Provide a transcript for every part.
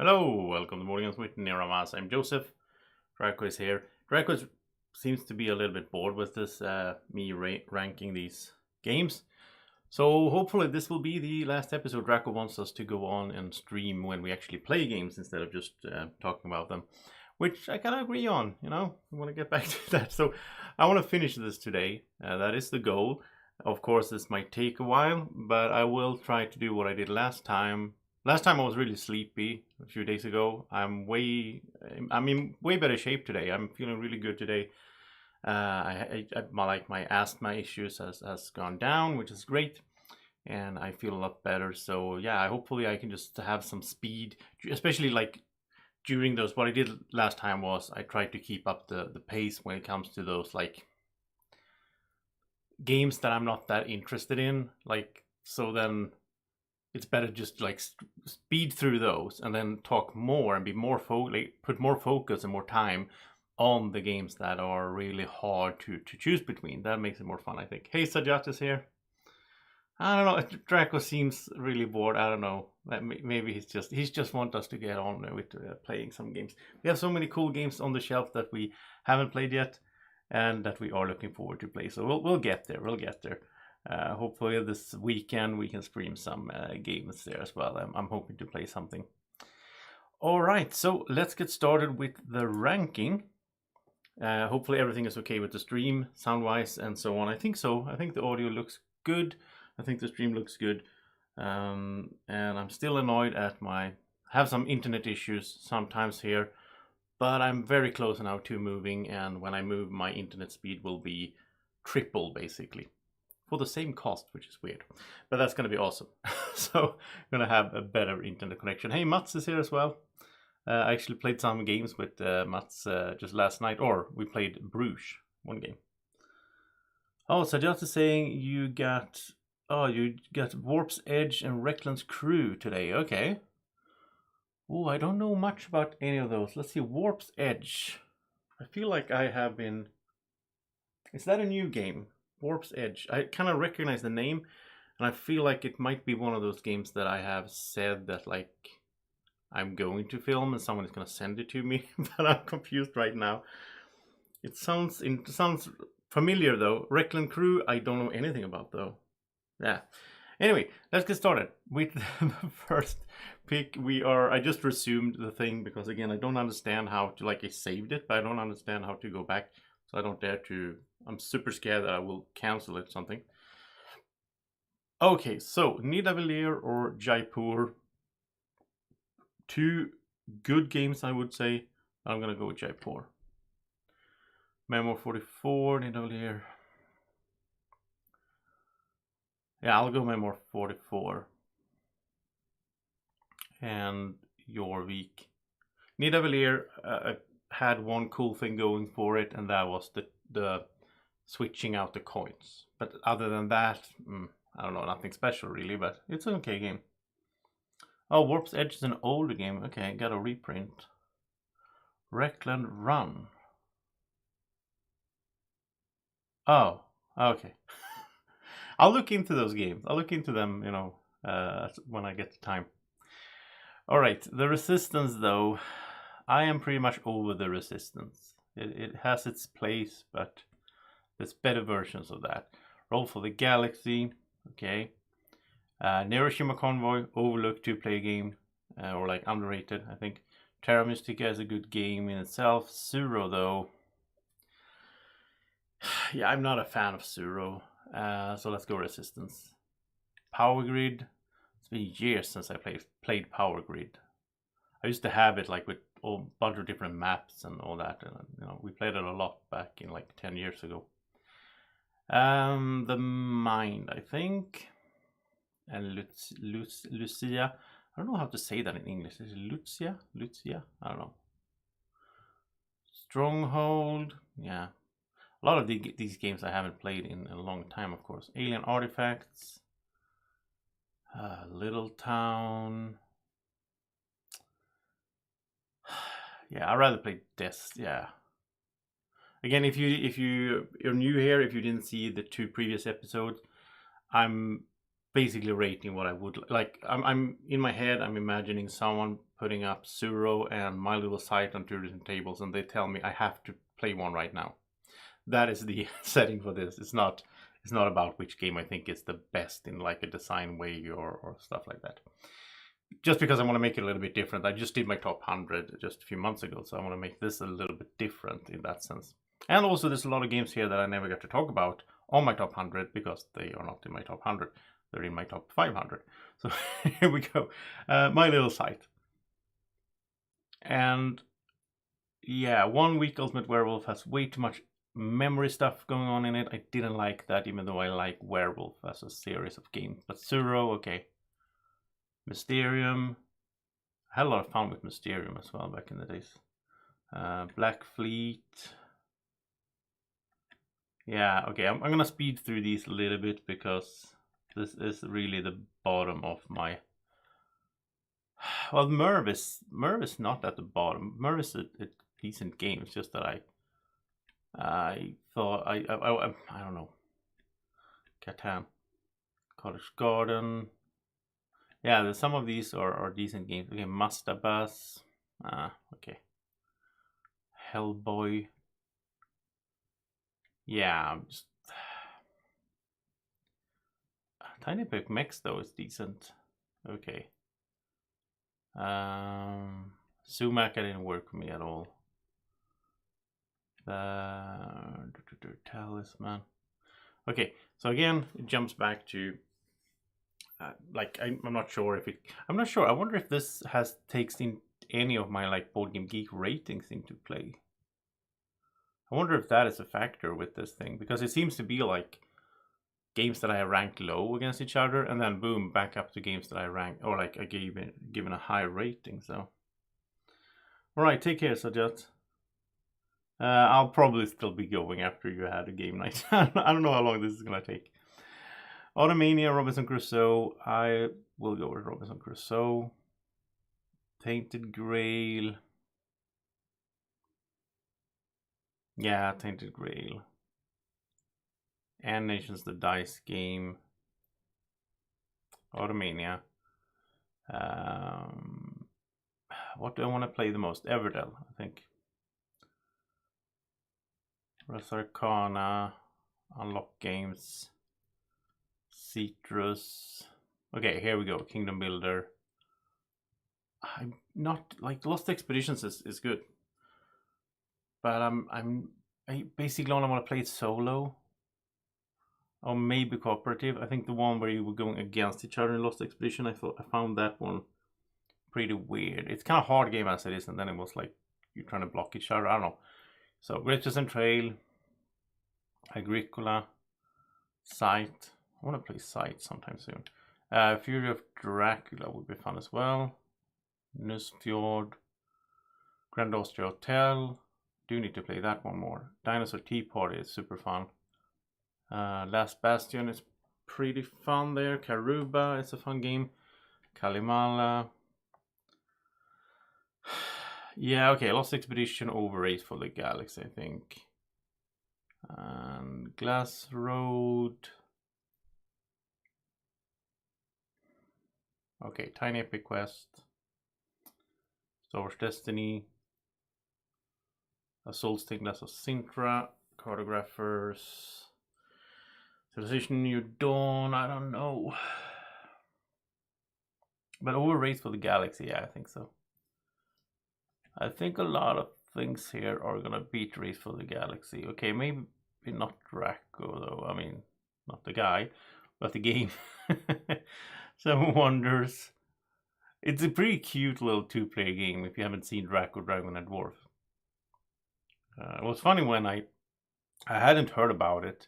Hello, welcome to Boardgames with Niramas. I'm Joseph. Draco is here. Draco seems to be a little bit bored with this, ranking these games. So hopefully this will be the last episode. Draco wants us to go on and stream when we actually play games instead of just talking about them, which I kind of agree on. I want to get back to that. So I want to finish this today. That is the goal. Of course, this might take a while, but I will try to do what I did last time. Last time I was really sleepy a few days ago. I'm in way better shape today. I'm feeling really good today. My asthma issues has gone down, which is great, and I feel a lot better. So yeah, hopefully I can just have some speed, especially like during those. What I did last time was I tried to keep up the pace when it comes to those like games that I'm not that interested in. Like so then it's better just like speed through those and then talk more and be more put more focus and more time on the games that are really hard to choose between. That makes it more fun, I think. Hey, Sajat is here. I don't know. Draco seems really bored. I don't know. Maybe he's just want us to get on with playing some games. We have so many cool games on the shelf that we haven't played yet, and that we are looking forward to play. So we'll get there. We'll get there. Hopefully this weekend we can stream some games there as well. I'm hoping to play something. All right, so let's get started with the ranking. Hopefully everything is okay with the stream, sound-wise, and so on. I think so. I think the audio looks good. I think the stream looks good. And I'm still annoyed at have some internet issues sometimes here, but I'm very close now to moving, and when I move, my internet speed will be triple, basically, for the same cost, which is weird. But that's going to be awesome. So I'm going to have a better internet connection. Hey, Mats is here as well. I actually played some games with Mats just last night, or we played Bruges, one game. Oh, Sajat is saying you got Warp's Edge and Reckland's Crew today. Okay. Oh, I don't know much about any of those. Let's see, Warp's Edge. I feel like I have been... Is that a new game? Warp's Edge. I kind of recognize the name, and I feel like it might be one of those games that I have said that like I'm going to film and someone is going to send it to me, but I'm confused right now. It sounds familiar though. Reckland Crew, I don't know anything about though. Yeah. Anyway, let's get started with the first pick. I just resumed the thing because again, I don't understand how to, like, I saved it, but I don't understand how to go back. So I don't dare to. I'm super scared that I will cancel it something. Okay, so Nidavellir or Jaipur. Two good games, I would say. I'm gonna go with Jaipur. Memo 44, Nidavellir. Yeah, I'll go Memo 44. And Jorvik. Nidavellir had one cool thing going for it, and that was the switching out the coins. But other than that, I don't know, nothing special really, but it's an okay game. Oh, Warp's Edge is an older game. Okay, got a reprint. Reckland Run. Oh, okay. I'll look into those games. I'll look into them, when I get the time. All right, the Resistance, though. I am pretty much over the Resistance. It has its place, but there's better versions of that. Roll for the Galaxy. Okay. Hiroshima Convoy, overlooked 2-player game, or like underrated, I think. Terra Mystica is a good game in itself. Suro, though, yeah, I'm not a fan of Suro, so let's go Resistance. Power Grid. It's been years since I played Power Grid. I used to have it like with a bunch of different maps and all that, and we played it a lot back in like 10 years ago. The Mind, I think. And Lucia. I don't know how to say that in English. Is it Lucia? Lucia? I don't know. Stronghold. Yeah. A lot of these games I haven't played in a long time, of course. Alien Artifacts. Little Town. Yeah, I'd rather play Death. Yeah. Again, if you're new here, if you didn't see the 2 previous episodes, I'm basically rating what I would like. I'm in my head. I'm imagining someone putting up Zero and My Little Sight on 2 different tables, and they tell me I have to play one right now. That is the setting for this. It's not about which game I think is the best in like a design way or stuff like that. Just because I want to make it a little bit different. I just did my top 100 just a few months ago, so I want to make this a little bit different in that sense. And also, there's a lot of games here that I never got to talk about on my top 100 because they are not in my top 100. They're in my top 500. So here we go. My Little Sight. And yeah, 1 Week Ultimate Werewolf has way too much memory stuff going on in it. I didn't like that, even though I like Werewolf as a series of games. But Zero, okay. Mysterium. I had a lot of fun with Mysterium as well back in the days. Black Fleet. Yeah, okay, I'm gonna speed through these a little bit because this is really the bottom of my... Well, Merv is not at the bottom. Merv is a decent game. It's just that I thought I don't know. Catan, Cottage Garden. Yeah, some of these are decent games. Okay, Mastabas. Okay. Hellboy. Yeah, I'm just... Tiny Epic Mechs though is decent. Okay. Sumac didn't work for me at all. Talisman. Okay, so again, it jumps back to like I'm not sure if it. I'm not sure. I wonder if this takes in any of my like Board Game Geek ratings into play. I wonder if that is a factor with this thing, because it seems to be like games that I ranked low against each other, and then boom, back up to games that I ranked or like I given a high rating. So, all right, take care, Sajat. I'll probably still be going after you had a game night. I don't know how long this is gonna take. Automania, Robinson Crusoe. I will go with Robinson Crusoe. Tainted Grail. Yeah, Tainted Grail. And Nations, the dice game. Automania. What do I want to play the most? Everdell, I think. Res Arcana. Unlock Games. Citrus. Okay, here we go. Kingdom Builder. I'm not like Lost Expeditions is good, but I basically only want to play it solo, or maybe cooperative. I think the one where you were going against each other in Lost Expedition, I found that one pretty weird. It's kind of hard game as it is, and then it was like you're trying to block each other. I don't know. So Riches and Trail, Agricola, Sight. I want to play Sight sometime soon. Fury of Dracula would be fun as well. Nusfjord, Grand Austria Hotel. Do need to play that one more. Dinosaur Tea Party is super fun. Last Bastion is pretty fun there. Karuba is a fun game. Kalimala. Yeah, okay. Lost Expedition over Race for the Galaxy, I think. And Glass Road. Okay, Tiny Epic Quest. Star Wars Destiny. A Soul Glass of Sintra. Cartographers. Civilization New Dawn. I don't know. But over Race for the Galaxy, yeah, I think so. I think a lot of things here are gonna beat Race for the Galaxy. Okay, maybe not Draco though. I mean, not the guy, but the game. Seven Wonders. It's a pretty cute little 2-player game if you haven't seen Draco, Dragon and Dwarf. It was funny when I hadn't heard about it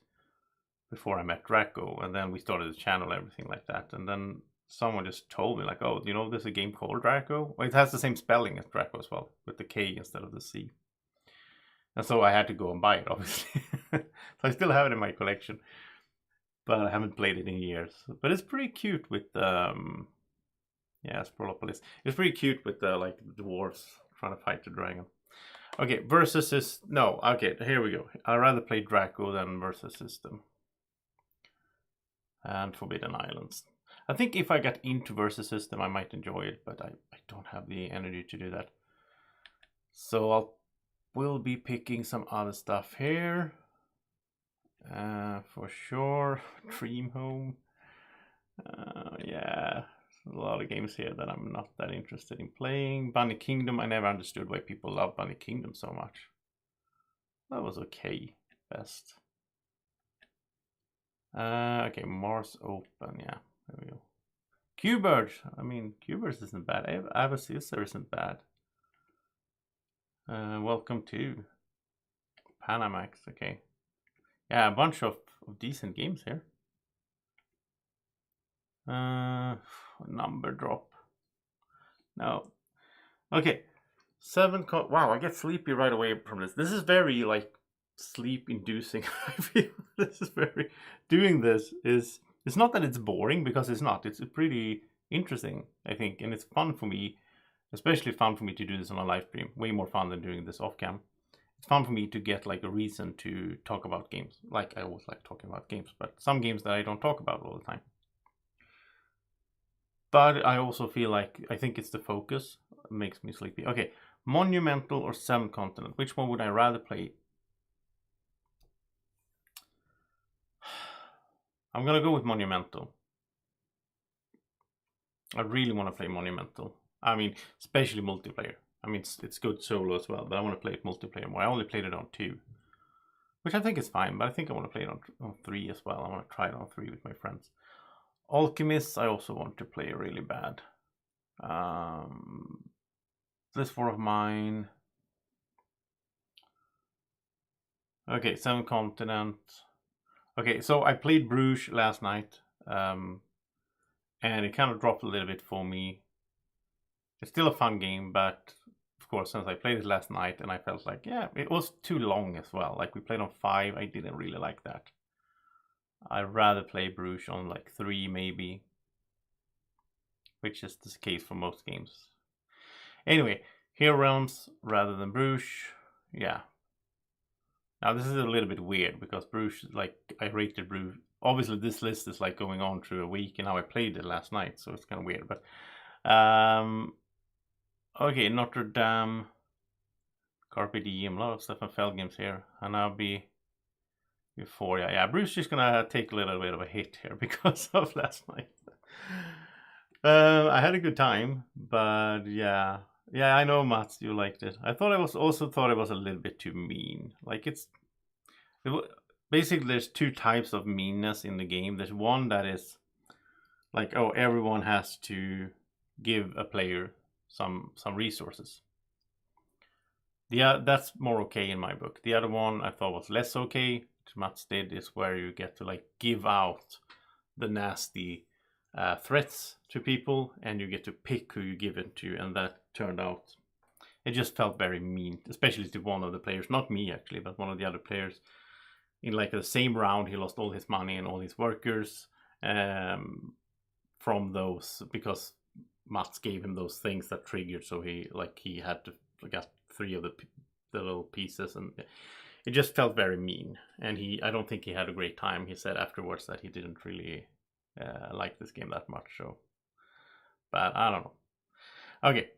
before I met Draco, and then we started the channel and everything like that, and then someone just told me like, oh, you know there's a game called Draco? Well, it has the same spelling as Draco as well, with the K instead of the C. And so I had to go and buy it, obviously. So I still have it in my collection, but I haven't played it in years. But it's pretty cute with yeah, Sprolopolis. It's pretty cute with the like the dwarves trying to fight the dragon. Okay, Versus is no. Okay, here we go. I'd rather play Draco than Versus System. and Forbidden Islands. I think if I get into versus system, I might enjoy it, but I don't have the energy to do that. So we'll be picking some other stuff here. For sure. Dream Home. Yeah, a lot of games here that I'm not that interested in playing. Bunny Kingdom, I never understood why people love Bunny Kingdom so much. That was okay, best. Okay, Mars Open, yeah, there we go. Q-Bird, I mean, Q-Bird isn't bad. Ava Caesar isn't bad. Welcome to Panamax, okay. Yeah, a bunch of decent games here. Number drop. No. Okay. Wow, I get sleepy right away from this. This is very like sleep inducing. I feel this is very doing this is it's not that it's boring, because it's not. It's pretty interesting, I think, and it's fun for me, especially fun for me to do this on a live stream. Way more fun than doing this off cam. It's fun for me to get like a reason to talk about games. Like I always like talking about games, but some games that I don't talk about all the time. But I also feel like I think it's the focus that makes me sleepy. Okay, Monumental or Seventh Continent? Which one would I rather play? I'm gonna go with Monumental. I really want to play Monumental. I mean, especially multiplayer. I mean, it's good solo as well, but I want to play it multiplayer more. I only played it on 2, which I think is fine, but I think I want to play it on 3 as well. I want to try it on 3 with my friends. Alchemist, I also want to play really bad. This War of Mine. Okay, Seven Continent. Okay, so I played Bruges last night, and it kind of dropped a little bit for me. It's still a fun game, but of course, since I played it last night, and I felt like, yeah, it was too long as well. Like we played on 5, I didn't really like that. I'd rather play Bruges on like 3 maybe, which is the case for most games. Anyway, Hero Realms rather than Bruges, yeah. Now this is a little bit weird because Bruges, like I rated Bruges. Obviously, this list is like going on through a week, and how I played it last night, so it's kind of weird. But okay, Notre Dame, Carpe Diem, a lot of Stefan Feld games here, and I'll be Euphoria. Yeah, Bruges is gonna take a little bit of a hit here because of last night. I had a good time, but yeah, I know, Mats, you liked it. I thought thought it was a little bit too mean. Like basically there's 2 types of meanness in the game. There's one that is like, oh, everyone has to give a player some resources. Yeah, that's more okay in my book. The other one I thought was less okay, which Mats did, is where you get to like give out the nasty threats to people, and you get to pick who you give it to, and that turned out, it just felt very mean, especially to one of the players, not me actually, but one of the other players. In like the same round, he lost all his money and all his workers from those, because Mats gave him those things that triggered, so he had to get 3 of the little pieces, and it just felt very mean. And I don't think he had a great time. He said afterwards that he didn't really like this game that much. So, but I don't know. Okay,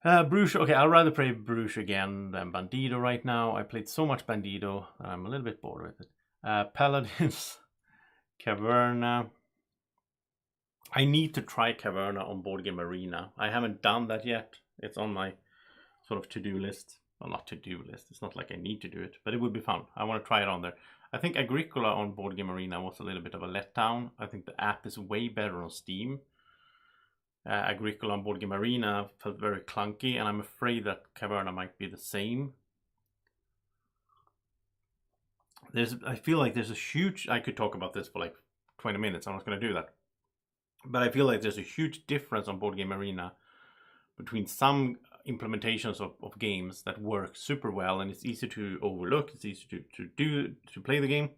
Bruges. Okay, I'll rather play Bruges again than Bandido right now. I played so much Bandido that I'm a little bit bored with it. Paladins, Caverna. I need to try Caverna on Board Game Arena. I haven't done that yet. It's on my sort of to-do list. Well, not to-do list. It's not like I need to do it, but it would be fun. I want to try it on there. I think Agricola on Board Game Arena was a little bit of a letdown. I think the app is way better on Steam. Agricola on Board Game Arena felt very clunky, and I'm afraid that Caverna might be the same. I feel like there's a huge... I could talk about this for like 20 minutes. I'm not going to do that. But I feel like there's a huge difference on Board Game Arena between some implementations of games that work super well, and it's easy to overlook. It's easy to play the game.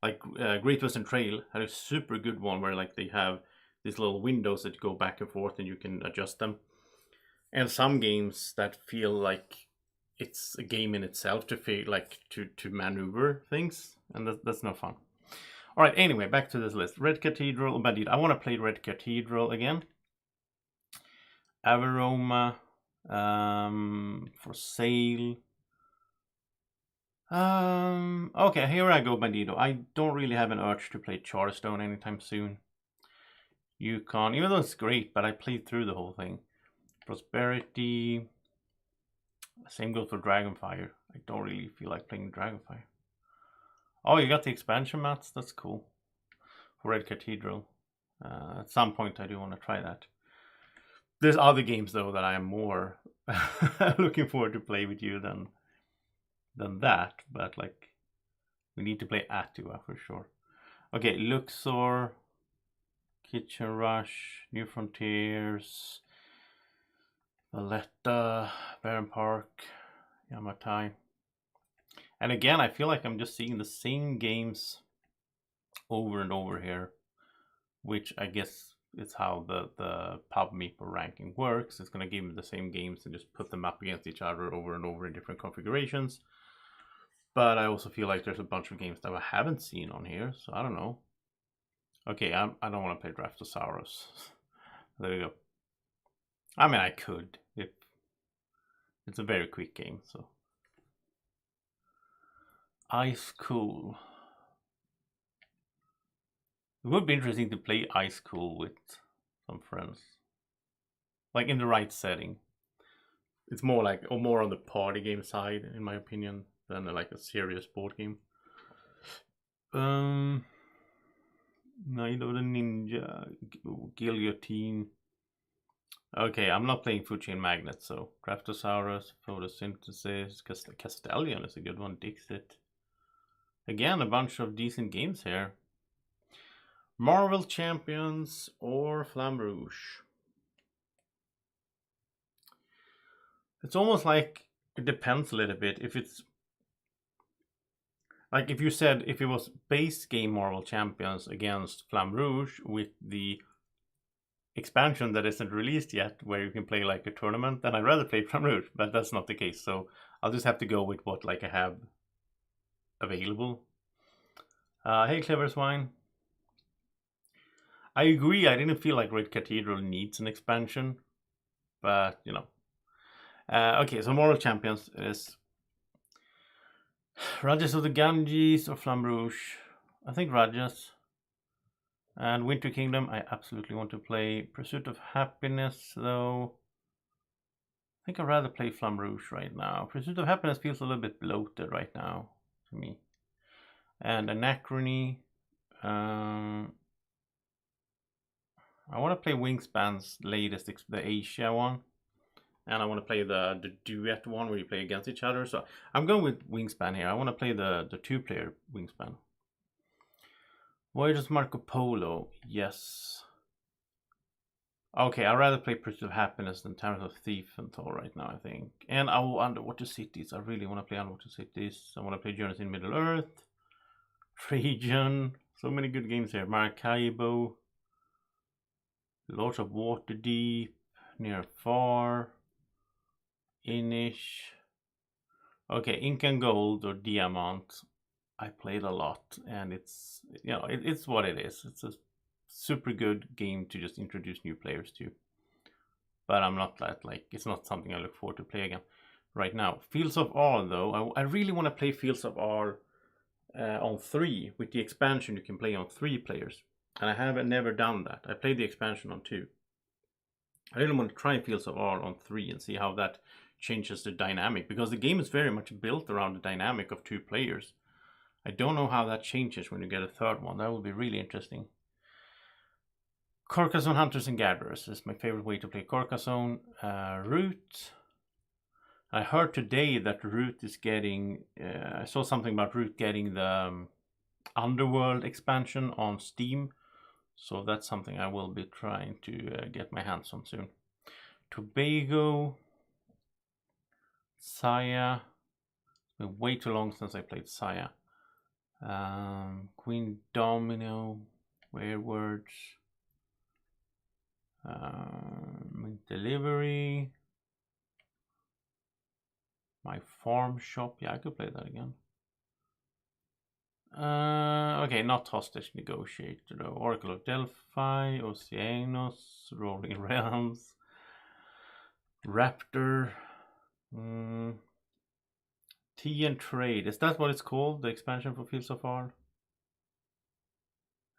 Like Great Western Trail had a super good one where like they have these little windows that go back and forth and you can adjust them. And some games that feel like it's a game in itself to feel like to maneuver things, and that's no fun. All right. Anyway, back to this list. Red Cathedral, Bandito. I want to play Red Cathedral again. Avaroma, for sale. Okay, here I go, Bandito. I don't really have an urge to play Charterstone anytime soon. Yukon, even though it's great, but I played through the whole thing. Prosperity. Same goes for Dragonfire. I don't really feel like playing Dragonfire. Oh, you got the expansion mats? That's cool. For Red Cathedral. At some point I do want to try that. There's other games though that I am more looking forward to play with you than that, but like we need to play Atua for sure. Okay, Luxor, Kitchen Rush, New Frontiers, Valletta, Baron Park, Yamatai. And again, I feel like I'm just seeing the same games over and over here, which I guess is how the pub meeple ranking works. It's going to give me the same games and just put them up against each other over and over in different configurations. But I also feel like there's a bunch of games that I haven't seen on here, so I don't know. Okay, I don't want to play Draftosaurus. There you go. I mean, I could if it's a very quick game. So Ice Cool. It would be interesting to play Ice Cool with some friends, like in the right setting. It's more like, or more on the party game side, in my opinion, than like a serious board game. Night of the Ninja, Guillotine. Okay, I'm not playing Food Chain Magnet, so Draftosaurus, Photosynthesis, Castellion is a good one, Dixit. Again, a bunch of decent games here. Marvel Champions or Flamme Rouge. It's almost like it depends a little bit. If it's like if you said if it was base game Marvel Champions against Flamme Rouge with the expansion that isn't released yet, where you can play like a tournament, then I'd rather play Flamme Rouge, but that's not the case. So I'll just have to go with what like I have available. Hey, Clever Swine. I agree. I didn't feel like Red Cathedral needs an expansion, but you know. Okay, so Marvel Champions is Rajas of the Ganges or Flamme Rouge. I think Rajas. And Winter Kingdom, I absolutely want to play. Pursuit of Happiness, though. I think I'd rather play Flamme Rouge right now. Pursuit of Happiness feels a little bit bloated right now to me. And Anachrony. I want to play Wingspan's latest, the Asia one. And I want to play the duet one where you play against each other. So I'm going with Wingspan here. I want to play the two-player Wingspan. Voyages Marco Polo, yes. Okay, I'd rather play Pursuit of Happiness than Tyrant of Thief and Thor right now, I think. And Underwater Cities. I really want to play Underwater Cities. I want to play Journeys in Middle Earth. Trajan. So many good games here. Maracaibo. Lords of Waterdeep. Near Far. Inish. Okay, Ink and Gold or Diamant. I played a lot, and it's, you know, it's what it is. It's a super good game to just introduce new players to. But I'm not that, like, it's not something I look forward to play again right now. Fields of R, though, I really want to play Fields of R on 3. With the expansion, you can play on 3 players. And I have never done that. I played the expansion on 2. I really want to try Fields of R on 3 and see how that changes the dynamic, because the game is very much built around the dynamic of 2 players. I don't know how that changes when you get a third one. That will be really interesting. Carcassonne Hunters and Gatherers is my favorite way to play Carcassonne. Root. I heard today that Root is getting... I saw something about Root getting the Underworld expansion on Steam. So that's something I will be trying to get my hands on soon. Tobago. Saya. It's been way too long since I played Saya. Queen Domino, Werewords, Delivery, My Farm Shop. Yeah, I could play that again. Okay, not hostage negotiator though. Oracle of Delphi, Oceanos, Rolling Realms, Raptor, Tea and Trade. Is that what it's called? The expansion for Fields of War?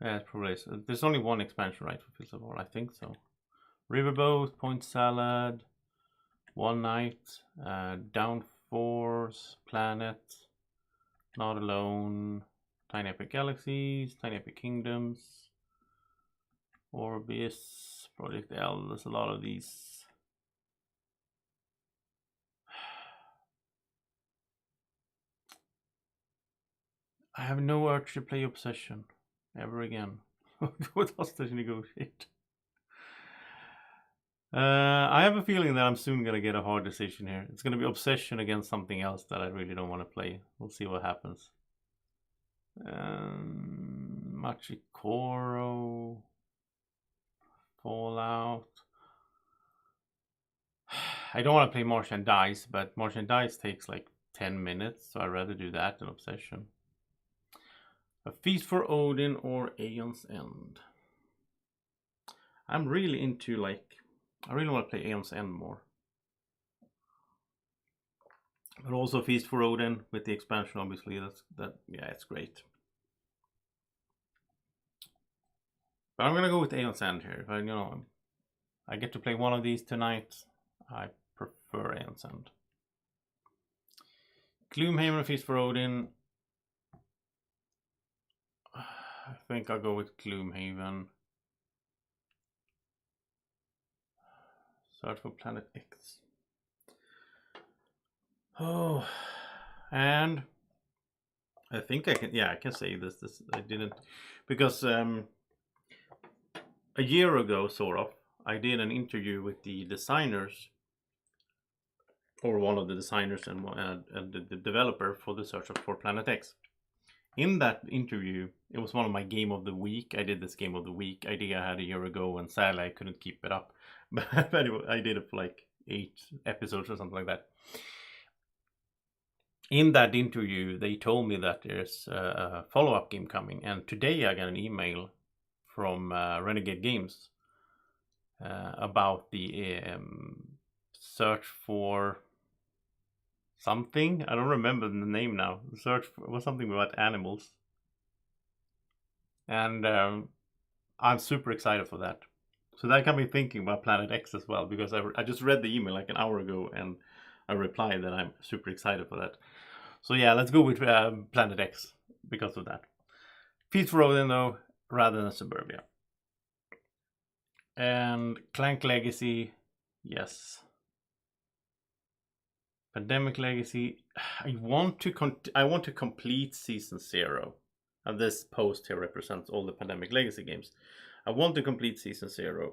Yeah, it probably is. There's only one expansion, right, for Fields of War? I think so. Riverboat, Point Salad, One Night, Downforce, Planet, Not Alone, Tiny Epic Galaxies, Tiny Epic Kingdoms, Orbis, Project L. There's a lot of these. I have no urge to play Obsession ever again. What hostage negotiate? I have a feeling that I'm soon gonna get a hard decision here. It's gonna be Obsession against something else that I really don't want to play. We'll see what happens. Machikoro, Fallout. I don't want to play Martian Dice, but Martian Dice takes like 10 minutes, so I'd rather do that than Obsession. A Feast for Odin or Aeon's End. I'm really into like, I really want to play Aeon's End more. But also Feast for Odin with the expansion, obviously. Yeah, it's great. But I'm gonna go with Aeon's End here. If I get to play one of these tonight, I prefer Aeon's End. Gloomhaven or Feast for Odin. I think I'll go with Gloomhaven. Search for Planet X. Oh, and I think I can. Yeah, I can say this. I didn't, because a year ago, sort of, I did an interview with the designers, or one of the designers and the developer for the Search for Planet X. In that interview, it was one of my game of the week. I did this game of the week idea I had a year ago, and sadly I couldn't keep it up. But anyway, I did it for like 8 episodes or something like that. In that interview, they told me that there's a follow-up game coming, and today I got an email from Renegade Games about the search for something. I don't remember the name now. The search for, was something about animals, and I'm super excited for that. So that got me thinking about Planet X as well, because I just read the email like an hour ago, and I replied that I'm super excited for that. So yeah, let's go with Planet X because of that. Feast for Odin though, rather than Suburbia. And Clank Legacy, yes. Pandemic Legacy, I want to complete Season 0. And this post here represents all the Pandemic Legacy games. I want to complete Season 0.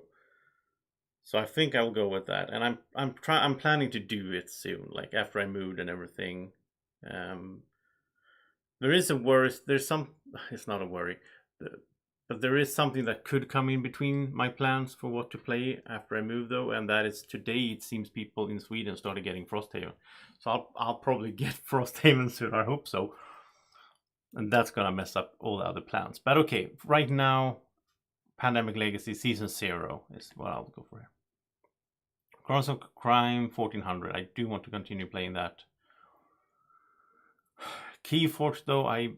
So I think I'll go with that. And I'm planning to do it soon, like after I moved and everything. There is a worry. It's not a worry, but there is something that could come in between my plans for what to play after I move, though, and that is today. It seems people in Sweden started getting Frosthaven, so I'll probably get Frosthaven soon. I hope so, and that's gonna mess up all the other plans. But okay, right now, Pandemic Legacy Season 0 is what I'll go for here. Chronos of Crime 1400. I do want to continue playing that. Keyforge though, I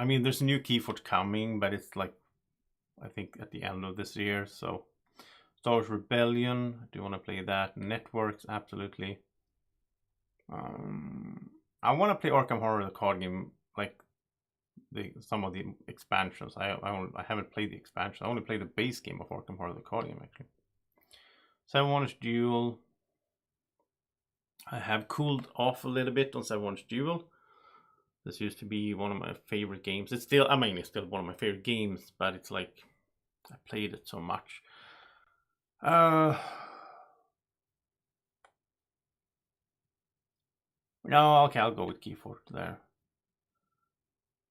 mean there's a new Keyforge coming, but it's like I think at the end of this year. So Star Wars Rebellion, I do want to play that. Networks, absolutely. I want to play Arkham Horror, the card game, like some of the expansions. I haven't played the expansion. I only played the base game of Arkham Horror, the card game, actually. 7 Wonders Duel. I have cooled off a little bit on 7 Wonders Duel. This used to be one of my favorite games. It's still one of my favorite games, but it's like I played it so much. No, okay, I'll go with Keyforge there.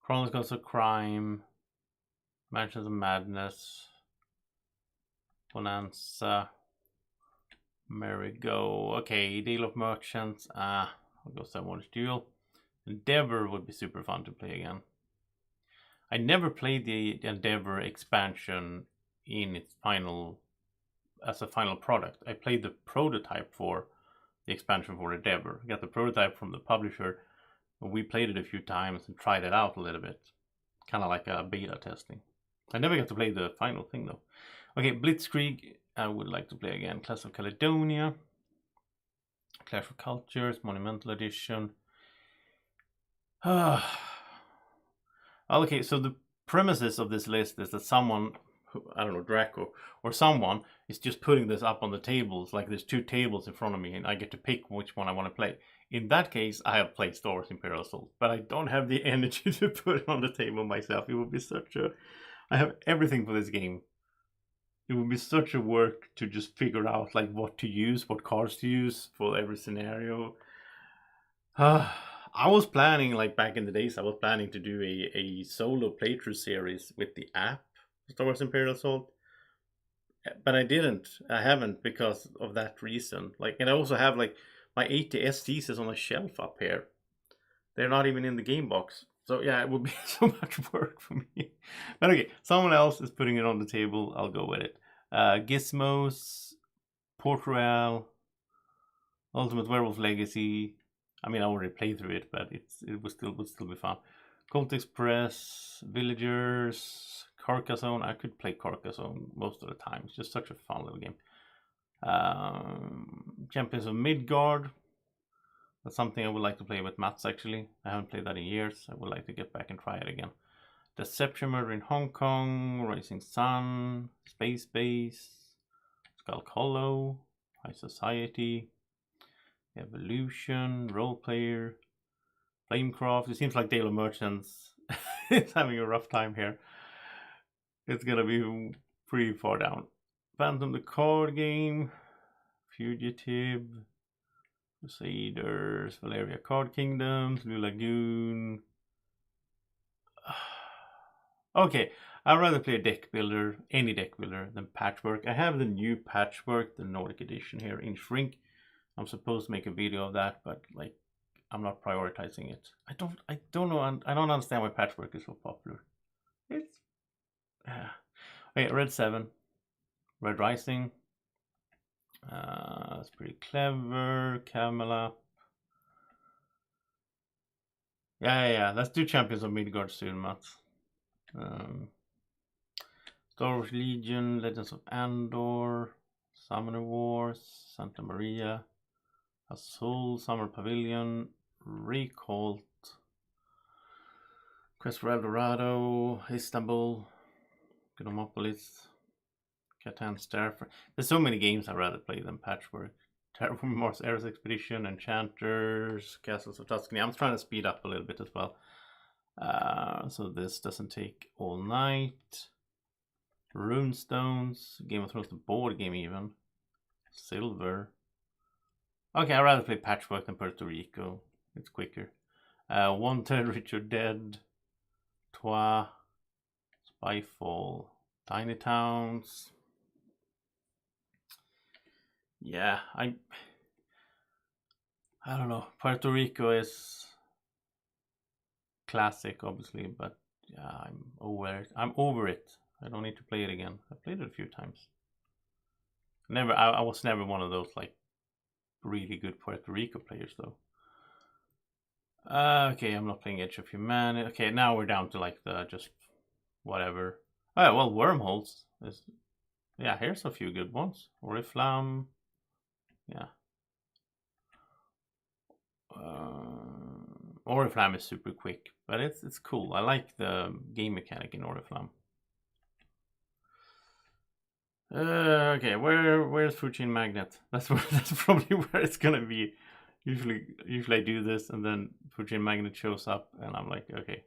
Chronicles of Crime, Mansions of Madness, Bonanza, Merry-Go. Okay, Deal of Merchants. I'll go 7 Wonders Duel. Endeavor would be super fun to play again. I never played the Endeavor expansion in its as a final product. I played the prototype for the expansion for Endeavor. I got the prototype from the publisher, and we played it a few times and tried it out a little bit. Kind of like a beta testing. I never got to play the final thing though. Okay, Blitzkrieg, I would like to play again. Clash of Caledonia. Clash of Cultures, Monumental Edition. Okay, so the premises of this list is that someone, I don't know, Draco, or someone is just putting this up on the tables, like there's 2 tables in front of me, and I get to pick which one I want to play. In that case, I have played Star Wars Imperial Assault, but I don't have the energy to put it on the table myself. It would be such a... I have everything for this game. It would be such a work to just figure out like what to use, what cards to use for every scenario. I was planning, like back in the days, I was planning to do a solo playthrough series with the app Star Wars Imperial Assault, but I haven't because of that reason. Like, and I also have like my 80 STs is on a shelf up here. They're not even in the game box. So yeah, it would be so much work for me. But okay, someone else is putting it on the table. I'll go with it. Gizmos, Port Royal, Ultimate Werewolf Legacy. I mean, I already played through it, but it would still be fun. Colt Express, Villagers, Carcassonne. I could play Carcassonne most of the time. It's just such a fun little game. Champions of Midgard. That's something I would like to play with Mats, actually. I haven't played that in years. I would like to get back and try it again. Deception Murder in Hong Kong, Rising Sun, Space Base, Skull Hollow, High Society, Evolution, Role Player, Flamecraft. It seems like Dale of Merchants is having a rough time here. It's gonna be pretty far down. Phantom the Card Game, Fugitive, Crusaders, Valeria Card Kingdoms, Blue Lagoon. Okay, I'd rather play a deck builder, any deck builder, than Patchwork. I have the new Patchwork, the Nordic edition here in Shrink. I'm supposed to make a video of that, but like, I'm not prioritizing it. I don't know. I don't understand why Patchwork is so popular. It's okay. Red 7, Red Rising. It's pretty clever. Camelot. Yeah. Let's do Champions of Midgard soon, Mats. Star Wars Legion, Legends of Andor, Summoner Wars, Santa Maria, Azul, Summer Pavilion, Recolt, Quest for El Dorado, Istanbul, Gnomopolis, Catan Starfire. There's so many games I'd rather play than Patchwork. Terraforming Mars, Eris Expedition, Enchanters, Castles of Tuscany. I'm trying to speed up a little bit as well. So this doesn't take all night. Runestones, Game of Thrones, the board game even. Silver. Okay, I'd rather play Patchwork than Puerto Rico. It's quicker. Wanted, Richard Dead, Trois, Spyfall, Tiny Towns. Yeah, I don't know. Puerto Rico is classic, obviously, but yeah, I'm over it. I don't need to play it again. I played it a few times. I was never one of those like really good Puerto Rico players though. Okay, I'm not playing Edge of Humanity. Okay, now we're down to like the just whatever. Oh yeah, well, Wormholes is... Yeah, here's a few good ones. Oriflamme. Yeah. Oriflamme is super quick, but it's cool. I like the game mechanic in Oriflamme. Okay, where's Fujian Magnet? That's probably where it's gonna be. Usually I do this and then Fujian Magnet shows up and I'm like, okay.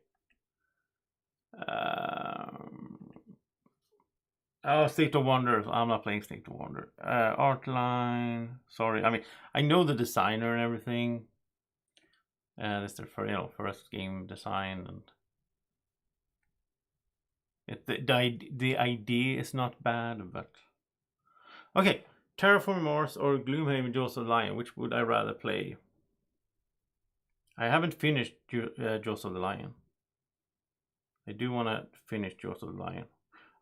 Oh, State of Wonder. I'm not playing State of Wonder. Artline. Sorry, I mean I know the designer and everything. It's their first game design, and the idea is not bad, but okay. Terraforming Mars or Gloomhaven Jaws of the Lion, which would I rather play? I haven't finished Jaws of the Lion. I do want to finish Jaws of the Lion.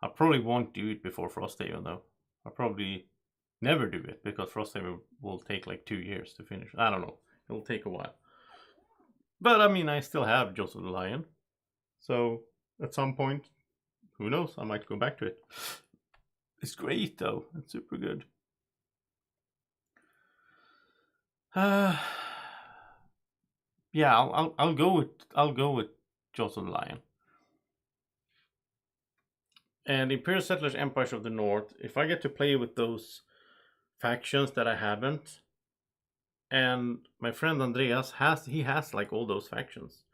I probably won't do it before Frosthaven though. I'll probably never do it because Frosthaven will take like 2 years to finish. I don't know. It'll take a while. But I mean, I still have Jaws of the Lion. So at some point, who knows? I might go back to it. It's great though. It's super good. Yeah, I'll go with Jaws of the Lion. And Imperial Settlers Empires of the North, if I get to play with those factions that I haven't, and my friend Andreas has like all those factions,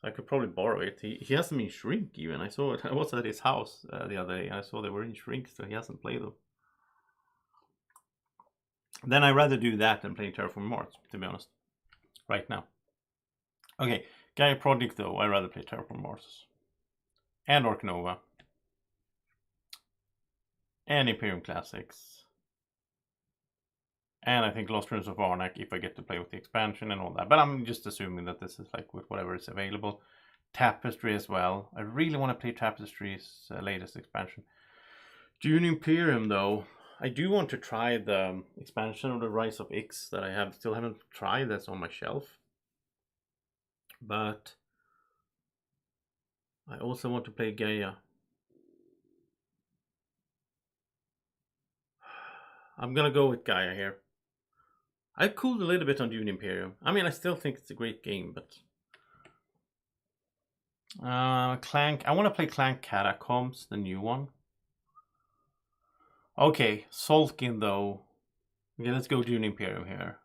so I could probably borrow it. He has them in Shrink even. I saw it. I was at his house the other day. I saw they were in Shrink, so he hasn't played them. Then I'd rather do that than play Terraforming Mars, to be honest, right now. Okay, Gaia Project though, I'd rather play Terraforming Mars. And Orc Nova. And Imperium Classics. And I think Lost Ruins of Arnak if I get to play with the expansion and all that. But I'm just assuming that this is like with whatever is available. Tapestry as well. I really want to play Tapestry's latest expansion. Dune Imperium though. I do want to try the expansion of the Rise of X that I still haven't tried. That's on my shelf. But I also want to play Gaia. I'm gonna go with Gaia here. I cooled a little bit on Dune Imperium. I mean, I still think it's a great game, but Clank. I want to play Clank Catacombs, the new one. Okay, Solkin though. Okay, let's go Dune Imperium here.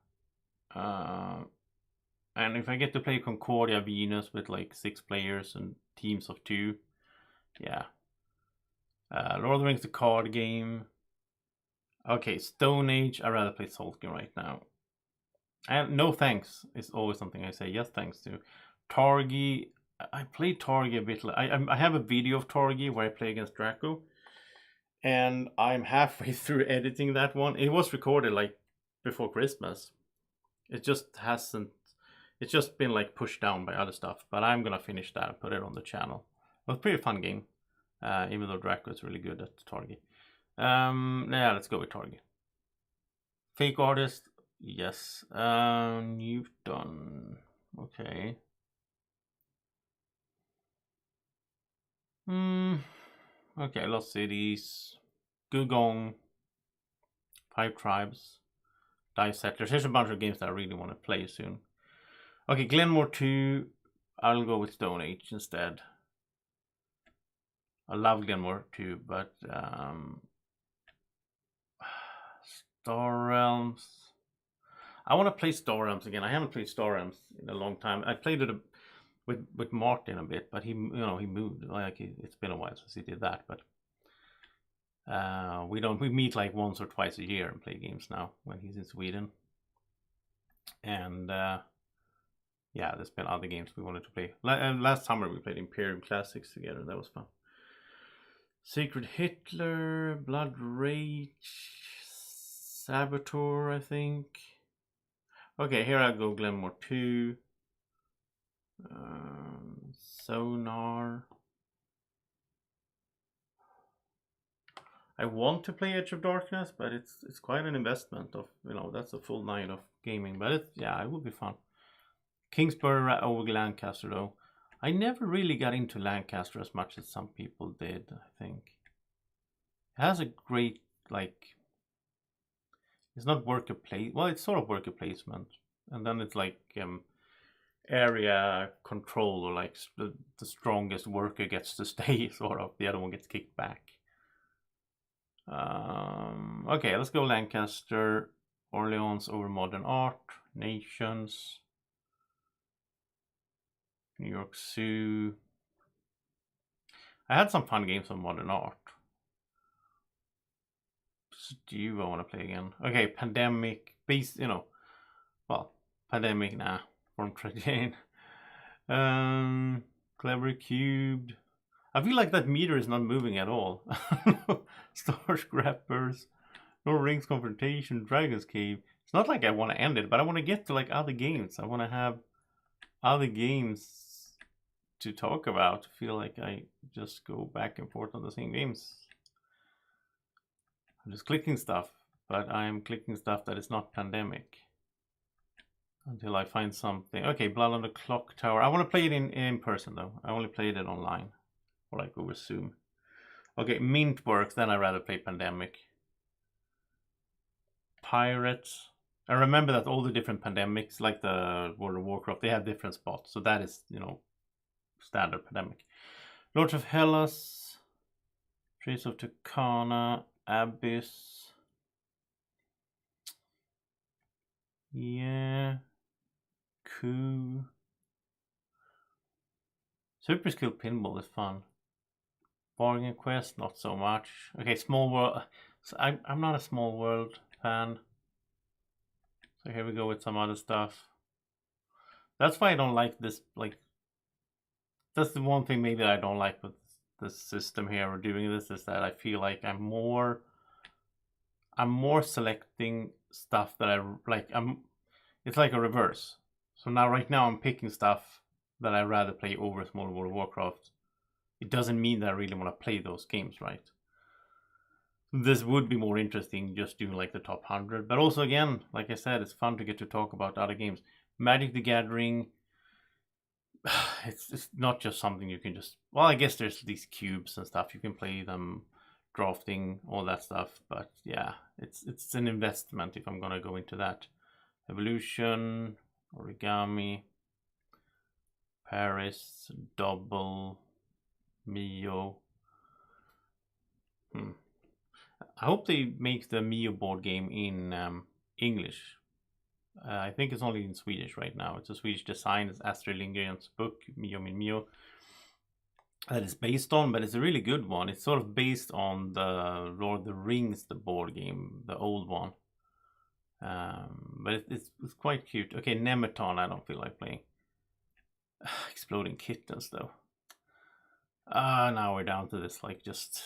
And if I get to play Concordia Venus with like 6 players and teams of 2, yeah. Lord of the Rings, the card game. Okay, Stone Age. I'd rather play Solkin right now. And no thanks is always something I say yes thanks to. Targi. I played Targi a bit. I have a video of Targi where I play against Draco. And I'm halfway through editing that one. It was recorded like before Christmas. It just hasn't. It's just been like pushed down by other stuff. But I'm gonna finish that and put it on the channel. It was a pretty fun game. Even though Draco is really good at Targi. Yeah, let's go with Targi. Fake Artist. Yes. Newton. Okay. Okay, Lost Cities. Gugong. 5 Tribes. Dice Settlers. There's a bunch of games that I really want to play soon. Okay, Glenmore 2. I'll go with Stone Age instead. I love Glenmore 2, but Star Realms. I want to play Star Realms again. I haven't played Star Realms in a long time. I played it with Martin a bit, but he moved. Like it's been a while since he did that. But we meet like once or twice a year and play games now when he's in Sweden. And yeah, there's been other games we wanted to play. Last summer we played Imperium Classics together. That was fun. Sacred Hitler, Blood Rage, Saboteur, I think. Okay, here I go, Glenmore 2. Sonar. I want to play Edge of Darkness, but it's quite an investment of, that's a full night of gaming. But it would be fun. Kingsbury over Lancaster though. I never really got into Lancaster as much as some people did, I think. It has a great, it's not worker place. Well, it's sort of worker placement. And then it's like area control, or like the strongest worker gets to stay, sort of. The other one gets kicked back. Okay, let's go Lancaster. Orleans over Modern Art. Nations. New York Zoo. I had some fun games on Modern Art. Stew I want to play again. Okay, Pandemic. Pandemic, nah. From Trajan. Clever Cubed. I feel like that meter is not moving at all. Star Scrappers. No Rings Confrontation. Dragon's Cave. It's not like I want to end it, but I want to get to like other games. I want to have other games to talk about. I feel like I just go back and forth on the same games. I'm just clicking stuff, but I'm clicking stuff that is not Pandemic. Until I find something. Okay, Blood on the Clock Tower. I want to play it in person though. I only played it online. Or like over Zoom. Okay, Mint works, then I'd rather play Pandemic. Pirates. I remember that all the different Pandemics, like the World of Warcraft, they have different spots. So that is, you know, standard Pandemic. Lords of Hellas. Trace of Tucana. Abyss. Yeah. Coup. Super Skill Pinball is fun. Boardgame Quest, not so much. Okay, Small World. So I'm not a Small World fan. So here we go with some other stuff. That's why I don't like this. Like, that's the one thing maybe that I don't like with this system here or doing this, is that I feel like I'm more selecting stuff that I like. It's like a reverse. So now right now I'm picking stuff that I'd rather play over Small World of Warcraft. It doesn't mean that I really want to play those games, right? This would be more interesting just doing like the top 100. But also, again, like I said, it's fun to get to talk about other games. Magic the Gathering, it's not just something you can just... Well, I guess there's these cubes and stuff. You can play them, drafting, all that stuff. But yeah, it's an investment if I'm going to go into that. Evolution, Origami, Paris, Double, Mio. I hope they make the Mio board game in English. I think it's only in Swedish right now. It's a Swedish design. It's Astrid Lindgren's book, Mio min Mio, that is based on, but it's a really good one. It's sort of based on the Lord of the Rings, the board game, the old one. But it's quite cute. Okay, Nemeton, I don't feel like playing. Exploding Kittens, though. Now we're down to this, like, just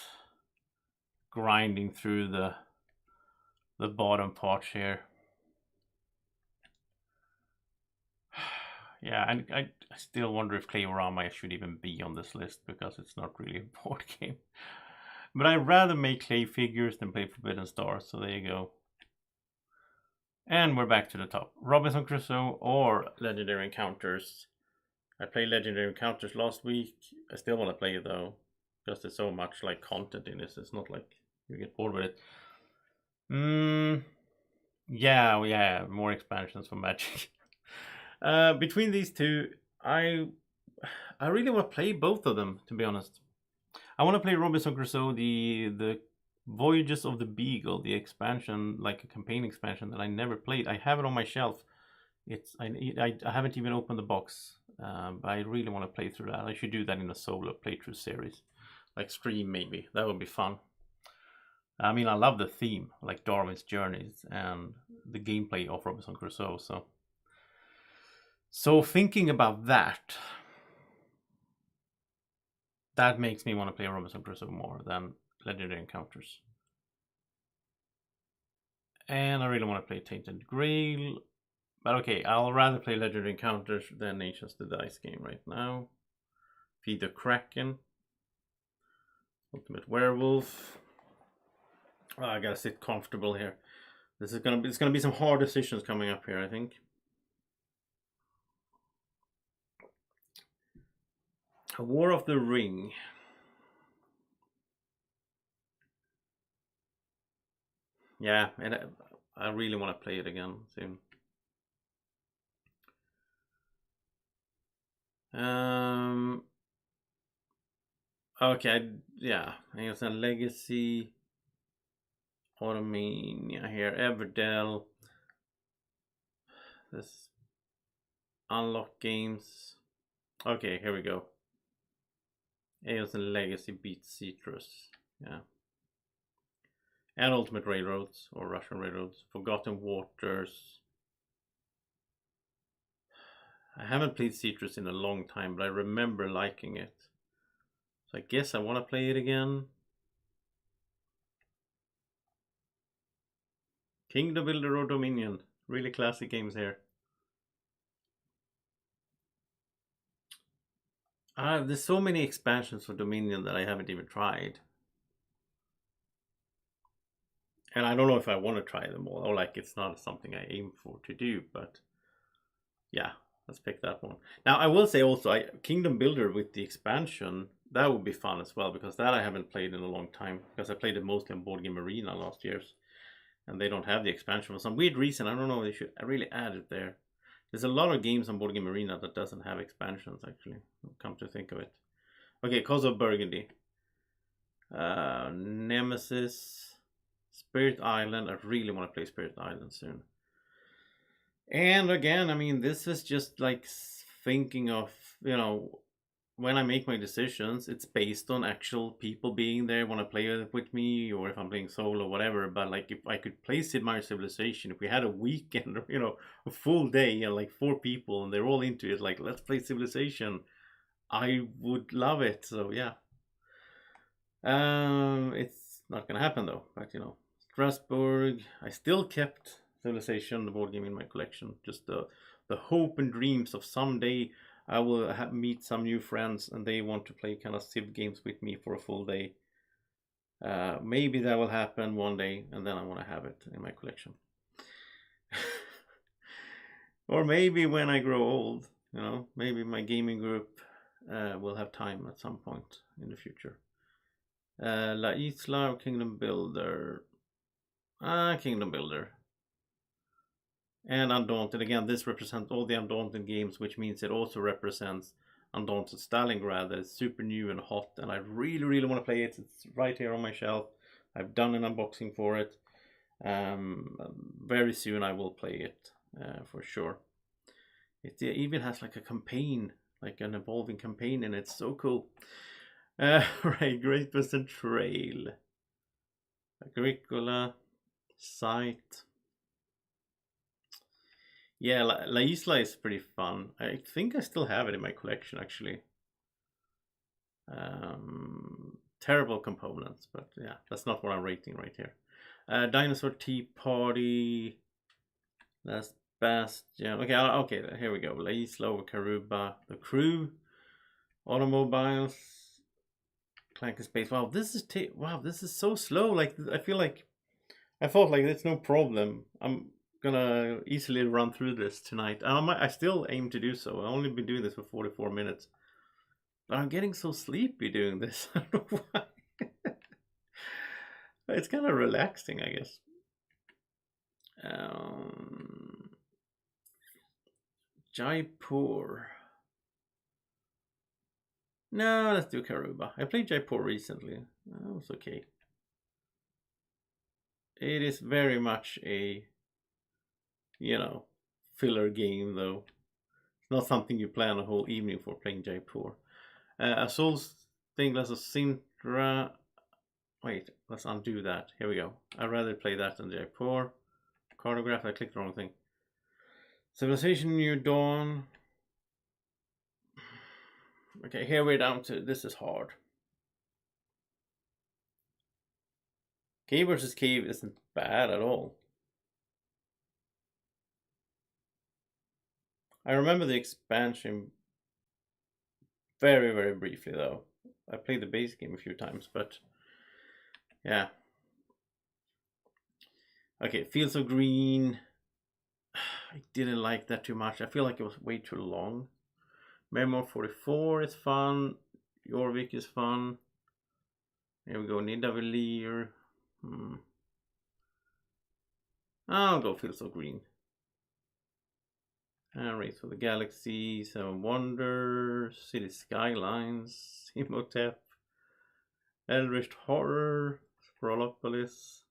grinding through the bottom parts here. Yeah, and I still wonder if Clayorama should even be on this list, because it's not really a board game. But I'd rather make clay figures than play Forbidden Stars, so there you go. And we're back to the top. Robinson Crusoe or Legendary Encounters. I played Legendary Encounters last week. I still want to play it though, because there's so much like content in this. It's not like you get bored with it. Yeah, more expansions for Magic. Between these two, I really want to play both of them, to be honest. I want to play Robinson Crusoe, the Voyages of the Beagle, the expansion, like a campaign expansion that I never played. I have it on my shelf. I haven't even opened the box, but I really want to play through that. I should do that in a solo playthrough series, like stream maybe. That would be fun. I mean, I love the theme, like Darwin's Journeys and the gameplay of Robinson Crusoe. So thinking about that makes me want to play Robinson Crusoe more than Legendary Encounters. And I really want to play Tainted Grail. But okay, I'll rather play Legendary Encounters than Nations the Dice game right now. Feed the Kraken. Ultimate Werewolf. Oh, I gotta sit comfortable here. It's gonna be some hard decisions coming up here, I think. A War of the Ring. Yeah, and I really want to play it again soon. Okay, yeah. I guess a Legacy. Automania here. Everdell. This Unlock Games. Okay, here we go. Aeos and Legacy beats Citrus. Yeah. And Ultimate Railroads, or Russian Railroads. Forgotten Waters. I haven't played Citrus in a long time, but I remember liking it. So I guess I want to play it again. Kingdom Builder or Dominion. Really classic games here. There's so many expansions for Dominion that I haven't even tried. And I don't know if I want to try them all, or like it's not something I aim for to do, but yeah, let's pick that one. Now I will say also, Kingdom Builder with the expansion, that would be fun as well, because that I haven't played in a long time, because I played it mostly on Board Game Arena last year's, and they don't have the expansion for some weird reason. I don't know, they should really add it there. There's a lot of games on Board Game Arena that doesn't have expansions, actually, come to think of it. Okay, Cause of Burgundy. Nemesis. Spirit Island. I really want to play Spirit Island soon. And again, I mean, this is just like thinking of, when I make my decisions, it's based on actual people being there, want to play with me, or if I'm playing solo, whatever. But like, if I could play Sid Meier's Civilization, if we had a weekend, a full day, and like 4 people, and they're all into it, like, let's play Civilization, I would love it. So yeah. It's not gonna happen though. But Strasbourg. I still kept Civilization, the board game, in my collection. Just the hope and dreams of someday I will meet some new friends and they want to play kind of Civ games with me for a full day. Maybe that will happen one day, and then I want to have it in my collection. Or maybe when I grow old, maybe my gaming group will have time at some point in the future. La Isla or Kingdom Builder? Kingdom Builder. And Undaunted. Again, this represents all the Undaunted games, which means it also represents Undaunted Stalingrad, that is super new and hot, and I really, really want to play it. It's right here on my shelf. I've done an unboxing for it. Very soon I will play it, for sure. It even has like a campaign, like an evolving campaign, and it's so cool. Right, Great Western Trail. Agricola. Sight. Yeah, La Isla is pretty fun. I think I still have it in my collection, actually. Terrible components, but yeah, that's not what I'm rating right here. Dinosaur Tea Party. Last Bastion. Okay, here we go. La Isla over Caruba. The Crew. Automobiles. Clank Space. Wow, this is so slow. Like, I thought like it's no problem. I'm gonna easily run through this tonight. I still aim to do so. I've only been doing this for 44 minutes. But I'm getting so sleepy doing this. I don't know why. It's kind of relaxing, I guess. Jaipur. No, let's do Karuba. I played Jaipur recently. That was okay. It is very much a, filler game, though. It's not something you plan a whole evening for, playing Jaipur. Assault's Stainless of Sintra. Wait, let's undo that. Here we go. I'd rather play that than Jaipur. Cartograph, I clicked the wrong thing. Civilization New Dawn. Okay, here we're down to, this is hard. Cave versus Cave isn't bad at all. I remember the expansion very, very briefly, though. I played the base game a few times, but yeah. Okay, Fields of Green. I didn't like that too much. I feel like it was way too long. Memo 44 is fun. Jorvik is fun. Here we go, Nidavellir. I'll go Fields of Green. Race for the Galaxy, Seven Wonders, City Skylines, Imhotep, Eldritch Horror, Sprawlopolis.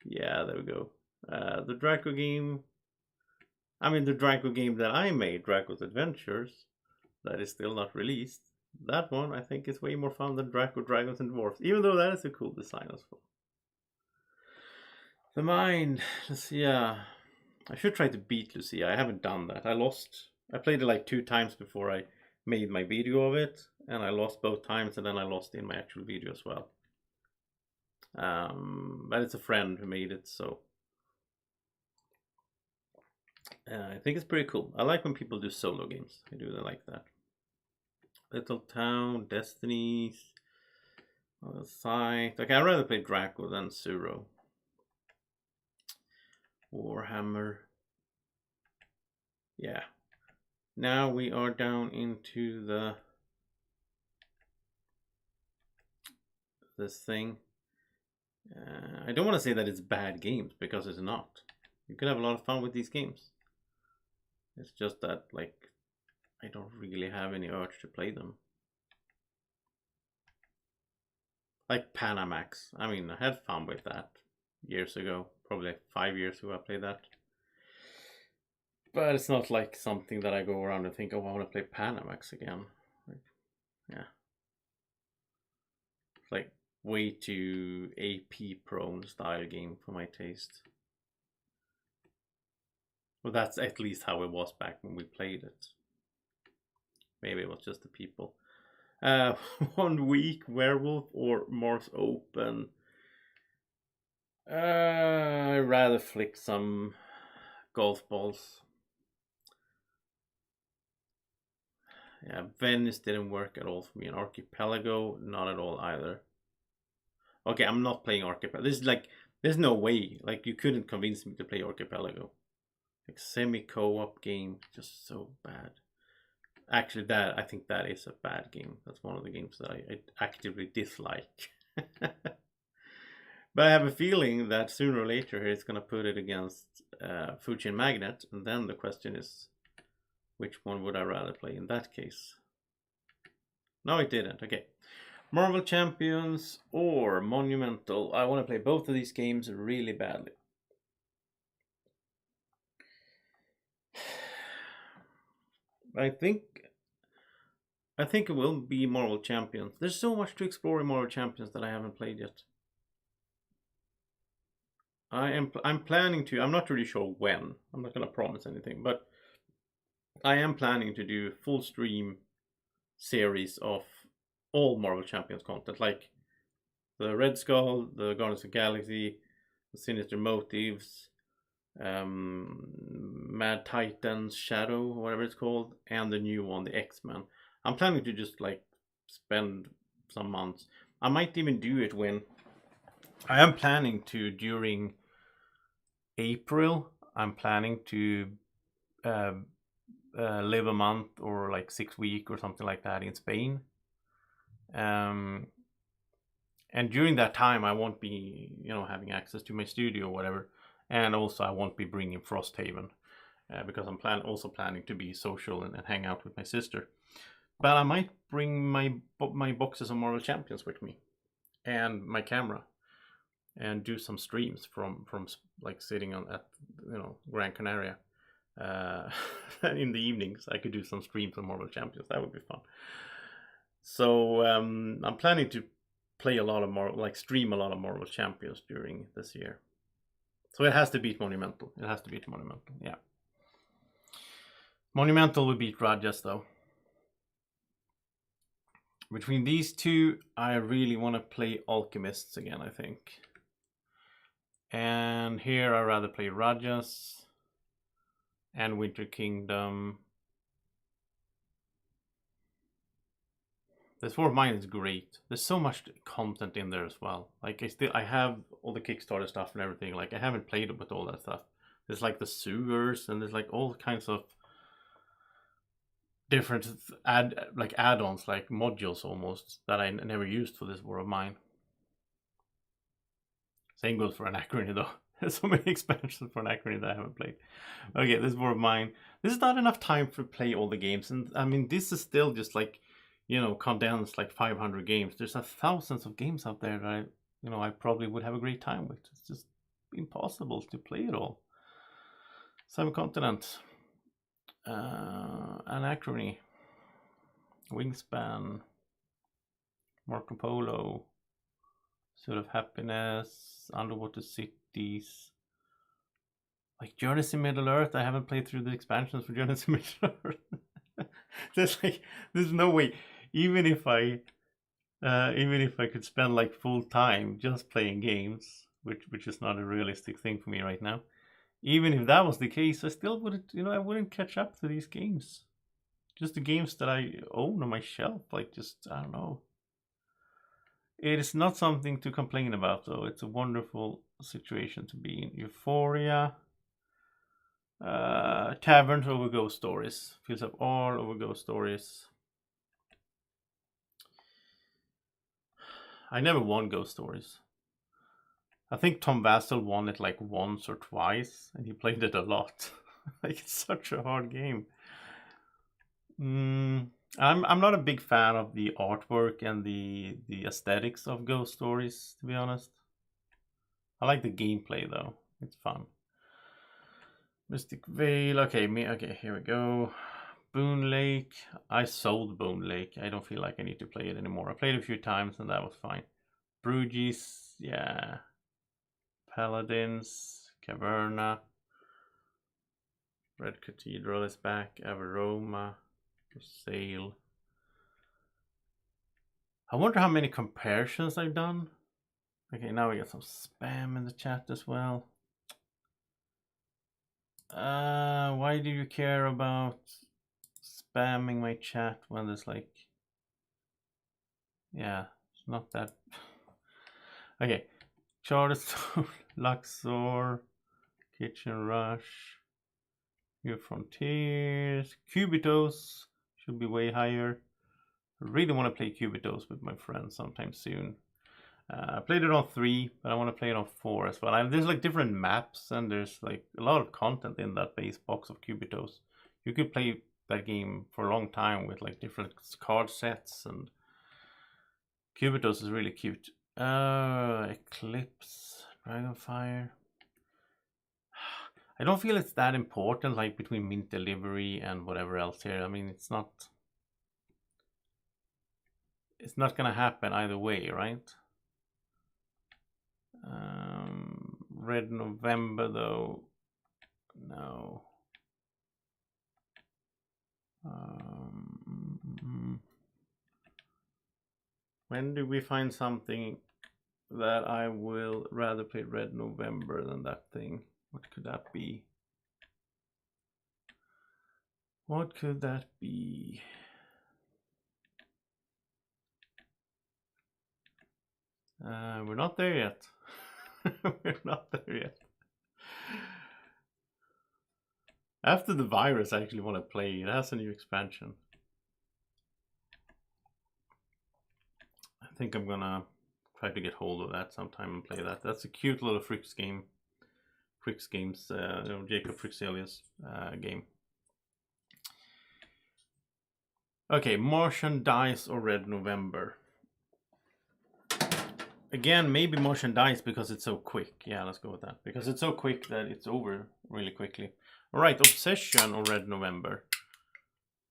Yeah, there we go. The Draco game. I mean, the Draco game that I made, Draco's Adventures, that is still not released. That one, I think, is way more fun than Draco, Dragons, and Dwarfs, even though that is a cool design as well. The Mind. Let's see, yeah. I should try to beat Lucia. I haven't done that. I played it like 2 times before I made my video of it, and I lost both times, and then I lost in my actual video as well. But it's a friend who made it, so I think it's pretty cool. I like when people do solo games. I do like that. Little Town, Destinies, Scythe. Okay, I'd rather play Draco than Suro. Warhammer. Yeah. Now we are down into this thing. I don't want to say that it's bad games, because it's not. You can have a lot of fun with these games. It's just that, like, I don't really have any urge to play them. Like Panamax. I mean, I had fun with that years ago. Probably like 5 years ago I played that. But it's not like something that I go around and think, oh, I want to play Panamax again. Like, yeah. It's like way too AP prone style game for my taste. Well, that's at least how it was back when we played it. Maybe it was just the people. 1 week, Werewolf or Morse Open. I'd rather flick some golf balls. Yeah, Venice didn't work at all for me. And Archipelago, not at all either. Okay, I'm not playing Archipelago. This is like, there's no way. Like, you couldn't convince me to play Archipelago. Like, semi-co-op game, just so bad. Actually, I think that is a bad game. That's one of the games that I actively dislike. But I have a feeling that sooner or later it's going to put it against Fuji Magnet. And then the question is, which one would I rather play in that case? No, it didn't. Okay. Marvel Champions or Monumental. I want to play both of these games really badly. I think it will be Marvel Champions. There's so much to explore in Marvel Champions that I haven't played yet. I'm planning to. I'm not really sure when. I'm not gonna promise anything, but I am planning to do a full stream series of all Marvel Champions content, like the Red Skull, the Guardians of the Galaxy, the Sinister Motives, Mad Titans, Shadow, whatever it's called, and the new one, the X-Men. I'm planning to just like spend some months. I might even do it when I am planning to during April. I'm planning to live a month or like 6 weeks or something like that in Spain. And during that time, I won't be, having access to my studio or whatever. And also, I won't be bringing Frosthaven because I'm also planning to be social and hang out with my sister. But I might bring my boxes of Marvel Champions with me and my camera and do some streams from like sitting at Gran Canaria in the evenings. I could do some streams of Marvel Champions. That would be fun. So I'm planning to play a lot of stream a lot of Marvel Champions during this year. So it has to beat Monumental. Yeah. Monumental will beat Rajas though. Between these two, I really want to play Alchemists again, I think. And here I'd rather play Rajas and Winter Kingdom. This War of Mine is great. There's so much content in there as well. Like I have all the Kickstarter stuff and everything. Like I haven't played it with all that stuff. There's like the sewers and there's like all kinds of different add-ons, like modules almost, that I never used for this War of Mine. Same goes for Anachrony though. There's so many expansions for Anachrony that I haven't played. Okay, this War of Mine. This is not enough time to play all the games. And I mean, this is still just like, condensed like 500 games. There's thousands of games out there that I probably would have a great time with. It's just impossible to play it all. Seven Continent. Anachrony, Wingspan, Marco Polo, Sort of Happiness, Underwater Cities, like Journeys in Middle Earth. I haven't played through the expansions for Journeys in Middle Earth. There's no way. Even if I could spend like full time just playing games, which is not a realistic thing for me right now. Even if that was the case, I still wouldn't, I wouldn't catch up to these games. just the games that I own on my shelf. Like, just, I don't know. It is not something to complain about, though. It's a wonderful situation to be in. Euphoria. Taverns over ghost stories. Feels like all over ghost stories. I never won ghost stories. I think Tom Vassell won it like once or twice, and he played it a lot. Like, it's such a hard game. I'm not a big fan of the artwork and the aesthetics of ghost stories, to be honest. I like the gameplay though; it's fun. Mystic Vale. Okay, here we go. Boone Lake. I sold Boone Lake. I don't feel like I need to play it anymore. I played it a few times and that was fine. Bruges, yeah. Paladins, Caverna. Red Cathedral is back. Avaroma, for sale. I wonder how many comparisons I've done. Okay, now we got some spam in the chat as well. Why do you care about spamming my chat when there's like, yeah, it's not that. Okay, Charleston, Luxor, Kitchen Rush, New Frontiers, Cubitos should be way higher. I really want to play Cubitos with my friends sometime soon. I played it on 3, but I want to play it on 4 as well. There's like different maps and there's like a lot of content in that base box of Cubitos. You could play that game for a long time with like different card sets, and Cubitos is really cute. Eclipse, Dragonfire. I don't feel it's that important, like between mint delivery and whatever else here. I mean, it's not gonna happen either way, right? Red November though, no. When do we find something that I will rather play Red November than that thing? What could that be? What could that be? We're not there yet. We're not there yet. After the virus, I actually want to play. It has a new expansion. I think I'm gonna try to get hold of that sometime and play that. That's a cute little Fricks game. Fricks Games, Jacob Frixelius game. Okay, Martian Dice or Red November. Again, maybe Martian Dice because it's so quick. Yeah, let's go with that. Because it's so quick that it's over really quickly. Alright, Obsession or Red November.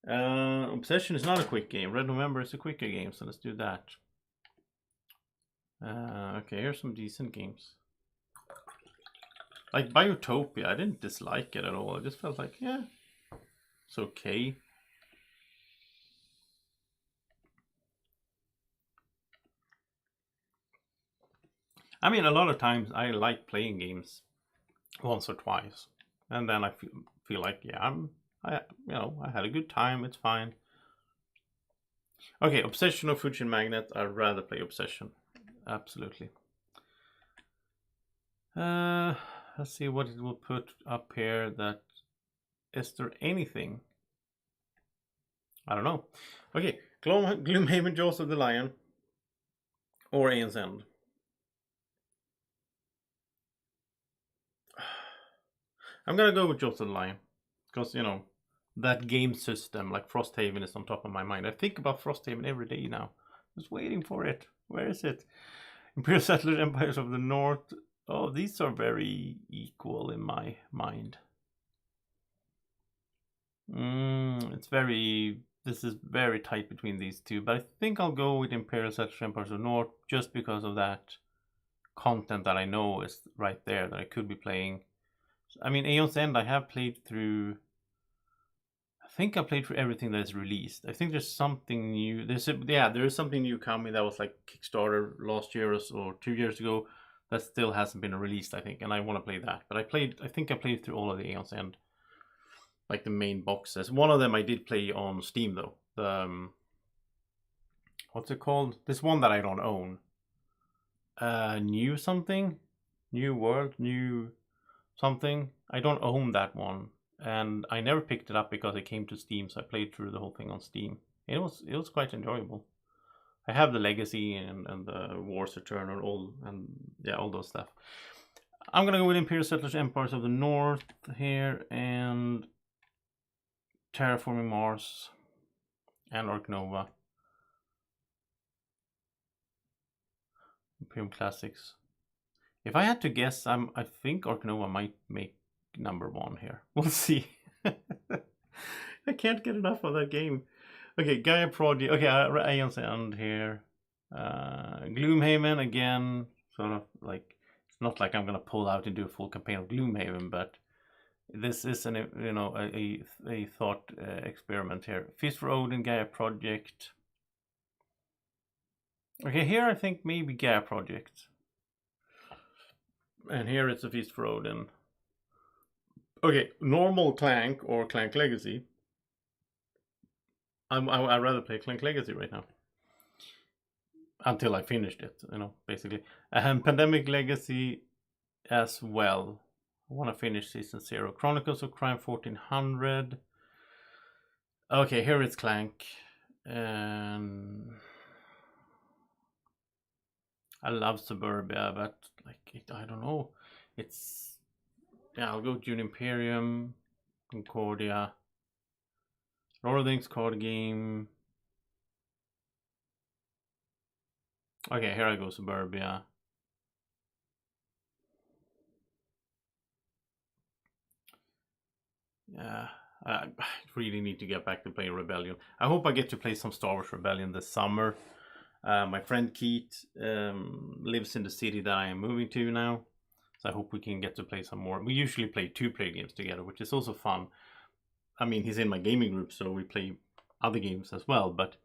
Obsession is not a quick game. Red November is a quicker game, so let's do that. Okay, here's some decent games. Like Biotopia, I didn't dislike it at all. I just felt like, yeah, it's okay. I mean, a lot of times I like playing games once or twice, and then I feel like, yeah, I had a good time. It's fine. Okay, Obsession or Fujin Magnet. I'd rather play Obsession. Absolutely. Let's see what it will put up here. That is there anything? I don't know. Okay, Gloomhaven, Jaws of the Lion, or Aeon's End. I'm gonna go with Jaws of the Lion because that game system, like Frosthaven, is on top of my mind. I think about Frosthaven every day now. Just waiting for it. Where is it? Imperial Settlers, Empires of the North. Oh, these are very equal in my mind. This is very tight between these two, but I think I'll go with Imperial Settlers, Empires of the North just because of that content that I know is right there that I could be playing. I mean, Aeon's End, I have played through. I think I played through everything that is released. I think there's something new. There is something new coming that was like Kickstarter last year or 2 years ago that still hasn't been released, I think, and I want to play that. But I think I played through all of the Aeon's End. like the main boxes. One of them I did play on Steam though. The what's it called? This one that I don't own. New something, New World, New something. I don't own that one, and I never picked it up because it came to Steam. So I played through the whole thing on Steam. It was quite enjoyable. I have the Legacy and the Wars Eternal, all those stuff. I'm gonna go with Imperial Settlers, Empires of the North here, and Terraforming Mars, and Ark Nova. Imperium Classics. If I had to guess, I think Ark Nova might make #1 here. We'll see. I can't get enough of that game. Okay, Gaia Project. Okay, Aeon's End here. Gloomhaven again. Sort of like, it's not like I'm gonna pull out and do a full campaign of Gloomhaven, but this is a thought experiment here. Feast for Odin, Gaia Project. Okay, here I think maybe Gaia Project. And here it's a Feast for Odin. Okay, normal Clank or Clank Legacy. I'd rather play Clank Legacy right now. Until I finished it, basically. Pandemic Legacy as well. I want to finish Season 0. Chronicles of Crime 1400. Okay, here it's Clank. And I love Suburbia, but I don't know. I'll go Dune Imperium, Concordia, Lord of the Rings card game. Okay, here I go, Suburbia. Yeah, I really need to get back to playing Rebellion. I hope I get to play some Star Wars Rebellion this summer. My friend Keith lives in the city that I am moving to now, so I hope we can get to play some more. We usually play 2-player games together, which is also fun. I mean, he's in my gaming group, so we play other games as well, but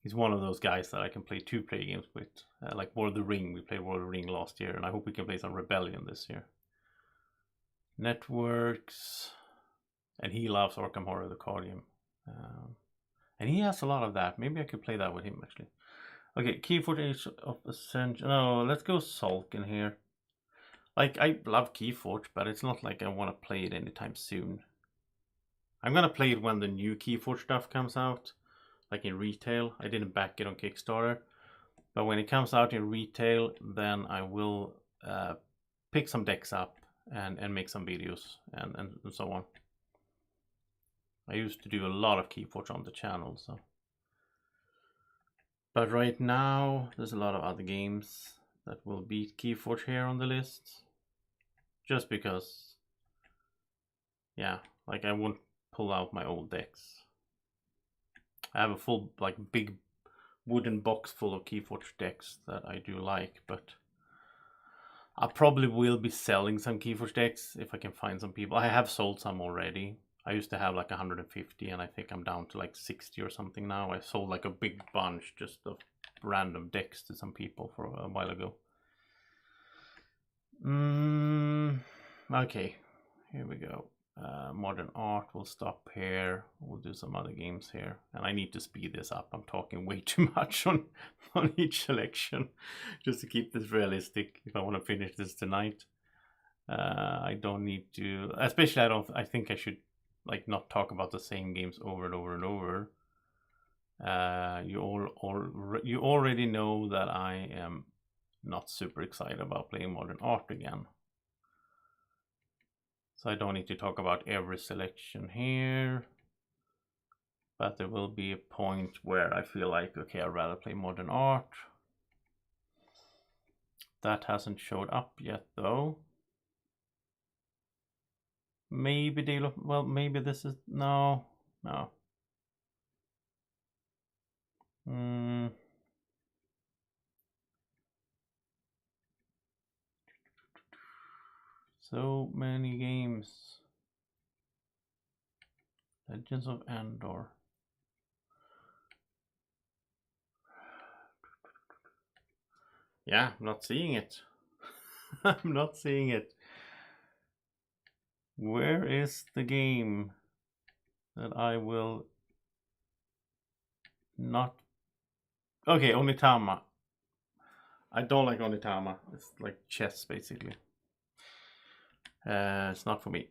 he's one of those guys that I can play 2-player games with. Like War of the Ring, we played War of the Ring last year, and I hope we can play some Rebellion this year. Networks, and he loves Arkham Horror, the card game. And he has a lot of that. Maybe I could play that with him, actually. Okay, Keyforge Age of Ascension. No, let's go Sulk in here. Like, I love Keyforge, but it's not like I want to play it anytime soon. I'm gonna play it when the new Keyforge stuff comes out, like in retail. I didn't back it on Kickstarter, but when it comes out in retail, then I will pick some decks up and make some videos and so on. I used to do a lot of Keyforge on the channel, so. But right now, there's a lot of other games that will beat Keyforge here on the list. Just because, yeah, like I won't pull out my old decks. I have a full, like, big wooden box full of Keyforge decks that I do like, but I probably will be selling some Keyforge decks if I can find some people. I have sold some already. I used to have like 150 and I think I'm down to like 60 or something now. I sold like a big bunch just of random decks to some people for a while ago. Okay, here we go. Modern Art will stop here. We'll do some other games here. And I need to speed this up. I'm talking way too much on each selection just to keep this realistic if I want to finish this tonight. I don't need to, especially I think I should like not talk about the same games over and over and over. You already know that I am not super excited about playing Modern Art again. So I don't need to talk about every selection here. But there will be a point where I feel like, okay, I'd rather play Modern Art. That hasn't showed up yet though. Maybe maybe this is, no. So many games. Legends of Andor. Yeah, I'm not seeing it. I'm not seeing it. Where is the game? that I will not. Okay, Onitama. I don't like Onitama. It's like chess, basically. It's not for me.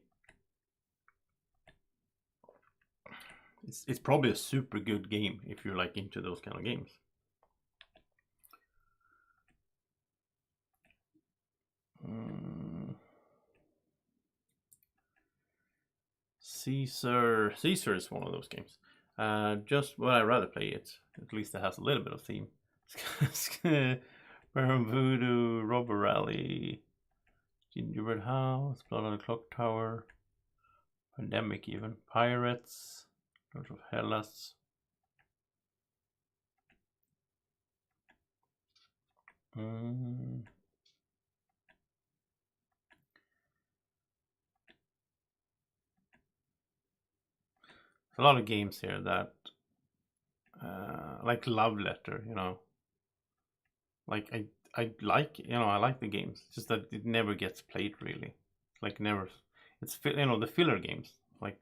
It's probably a super good game if you're like into those kind of games. Caesar is one of those games. Just well, I'd rather play it. At least it has a little bit of theme. Voodoo, Robber Rally, Gingerbread House, Blood on the Clock Tower, Pandemic, even Pirates, Lord of Hellas. There's a lot of games here that, like Love Letter, you know. Like I like, you know, I like the games. It's just that it never gets played really. Like never. It's you know, the filler games. Like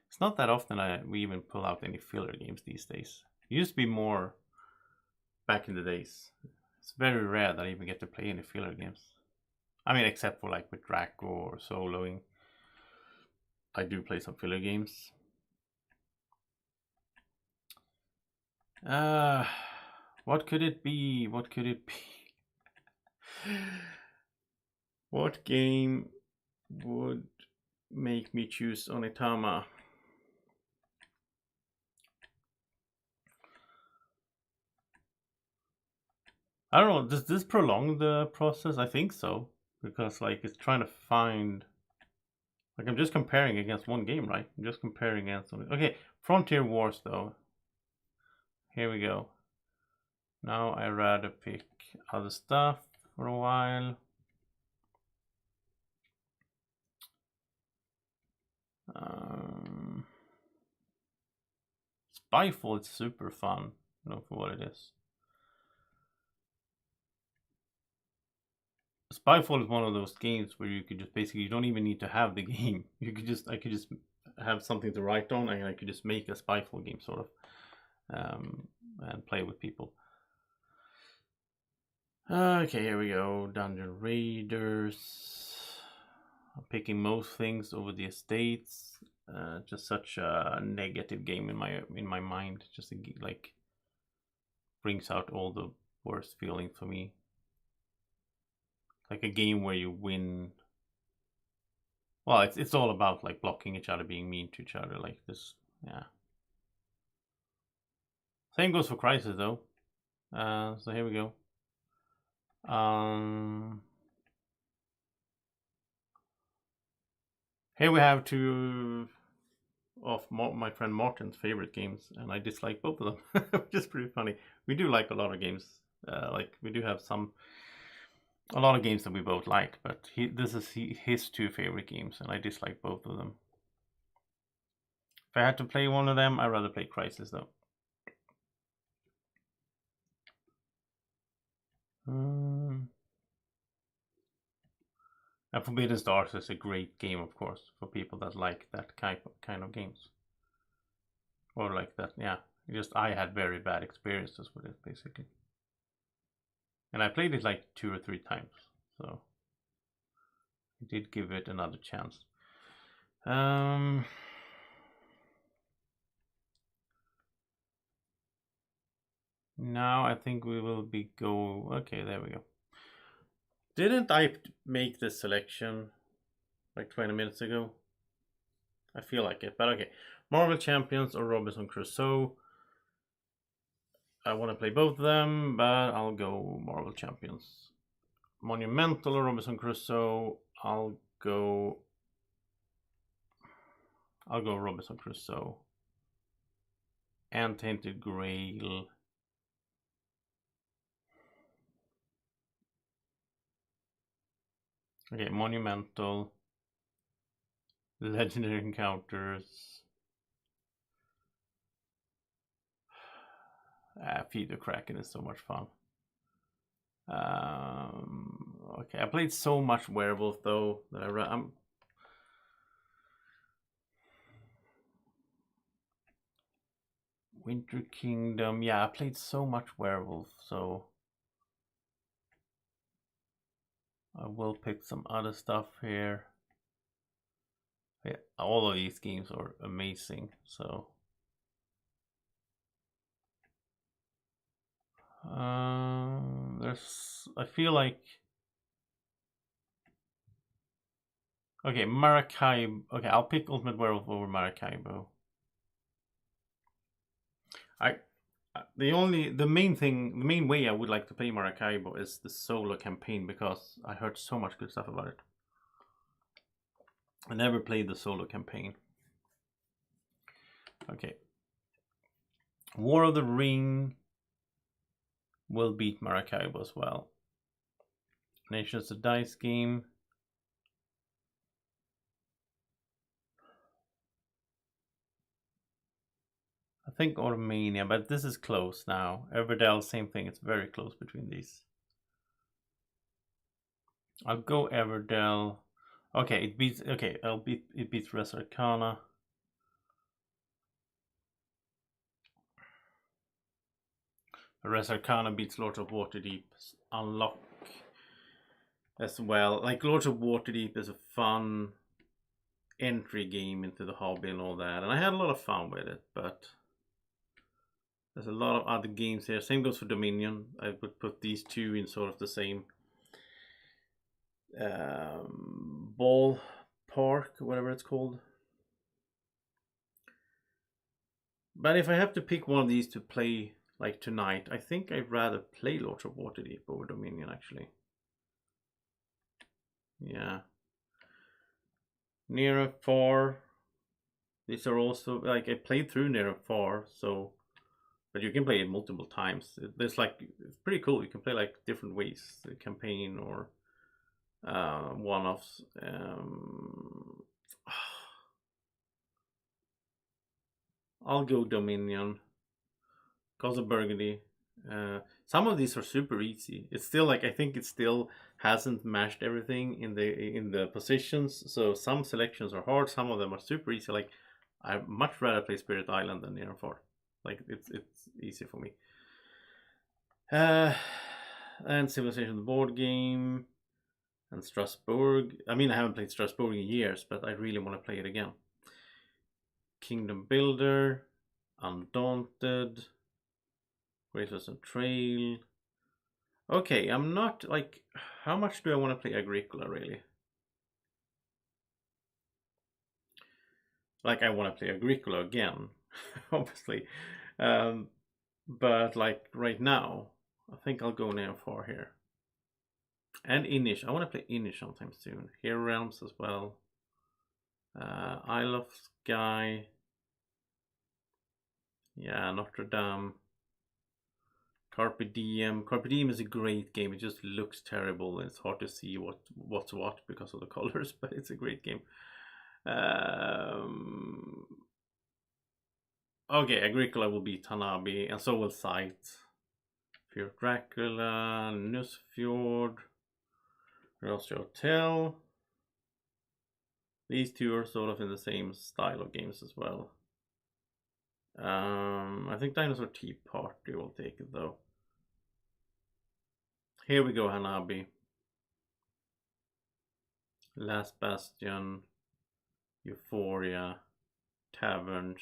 it's not that often we even pull out any filler games these days. It used to be more back in the days. It's very rare that I even get to play any filler games. I mean, except for like with Draco or soloing. I do play some filler games. What could it be? What could it be? What game would make me choose Onitama? I don't know. Does this prolong the process? I think so, because like it's trying to find. Like I'm just comparing against one game, right? I'm just comparing against. Okay, Frontier Wars though. Here we go. Now I rather pick other stuff for a while. Spyfall is super fun, you know, for what it is. Spyfall is one of those games where you could just basically, you don't even need to have the game. You could just, I could just have something to write on, and I could just make a Spyfall game sort of, and play with people. Okay, here we go. Dungeon Raiders. I'm picking most things over the estates. Just such a negative game in my mind. Just like brings out all the worst feelings for me. Like a game where you win. Well, it's all about like blocking each other, being mean to each other, like this. Yeah. Same goes for Crisis though. So here we go. Here we have two of my friend Martin's favorite games, and I dislike both of them, which is pretty funny. We do like a lot of games. Like we do have a lot of games that we both like, but this is his two favorite games, and I dislike both of them. If I had to play one of them, I'd rather play Crisis though. And Forbidden Stars is a great game, of course, for people that like that kind of games. Or like that, yeah. Just I had very bad experiences with it, basically. And I played it like 2 or 3 times, so I did give it another chance. Now I think we will be okay, there we go. Didn't I make this selection like 20 minutes ago? I feel like it, but okay. Marvel Champions or Robinson Crusoe? I want to play both of them, but I'll go Marvel Champions. Monumental or Robinson Crusoe? I'll go Robinson Crusoe. And Tainted Grail. Okay, Monumental. Legendary Encounters. Feed the Kraken is so much fun. Okay, I played so much Werewolf though that Winter Kingdom. Yeah, I played so much Werewolf, so I will pick some other stuff here. Yeah, all of these games are amazing, so I feel like okay, Maracaibo. Okay, I'll pick Ultimate Werewolf over Maracaibo. The main way I would like to play Maracaibo is the solo campaign because I heard so much good stuff about it. I never played the solo campaign. Okay. War of the Ring will beat Maracaibo as well. Nations of Dice game. I think Armenia, but this is close now. Everdell, same thing. It's very close between these. I'll go Everdell. Okay, it beats. Okay, it beats Res Arcana. Res Arcana beats Lords of Waterdeep. Unlock as well. Like Lords of Waterdeep is a fun entry game into the hobby and all that, and I had a lot of fun with it, but there's a lot of other games here. Same goes for Dominion. I would put these two in sort of the same ball park, whatever it's called. But if I have to pick one of these to play like tonight, I think I'd rather play Lords of Waterdeep over Dominion actually. Yeah. Near and Far. These are also like I played through Near and Far, so but you can play it multiple times. There's like it's pretty cool. You can play like different ways, the campaign or one-offs. I'll go Dominion. Cause of Burgundy. Some of these are super easy. It's still like I think it still hasn't mashed everything in the positions. So some selections are hard. Some of them are super easy. Like I'd much rather play Spirit Island than Near and Far. Like it's easy for me. And Civilization the board game and Strasbourg. I mean I haven't played Strasbourg in years, but I really want to play it again. Kingdom Builder, Undaunted, Great Western Trail. Okay, I'm not like how much do I want to play Agricola really? Like I want to play Agricola again, obviously. But like right now, I think I'll go Near and Far here. And Inish. I want to play Inish sometime soon. Hero Realms as well. Isle of Skye. Yeah, Notre Dame. Carpe Diem. Carpe Diem is a great game. It just looks terrible. And it's hard to see what's what because of the colors, but it's a great game. Okay, Agricola will be Tanabe, and so will Sight. Fear of Dracula, Nusfjord, Roster Hotel. These two are sort of in the same style of games as well. I think Dinosaur Tea Party will take it though. Here we go, Hanabi. Last Bastion, Euphoria, Taverns,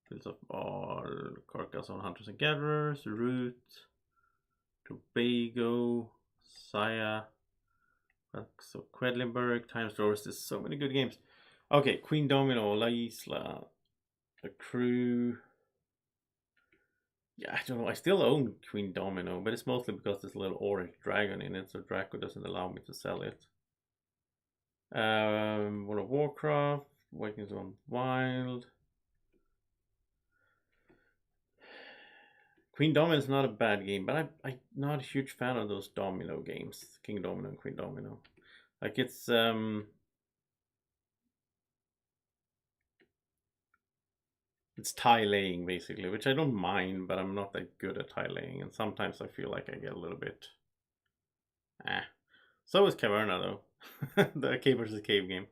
Fields of All, Carcassonne, Hunters and Gatherers, Root, Tobago, Saya, so Quedlinburg, Time Stories. There's so many good games. Okay, Queen Domino, La Isla, A Crew. Yeah, I don't know. I still own Queen Domino, but it's mostly because there's a little orange dragon in it, so Draco doesn't allow me to sell it. World of Warcraft, Vikings Gone Wild. Queen Domino is not a bad game, but I'm not a huge fan of those domino games, King Domino and Queen Domino. Like it's tile laying basically, which I don't mind, but I'm not that good at tile laying, and sometimes I feel like I get a little bit. So is Caverna though, the cave versus cave game.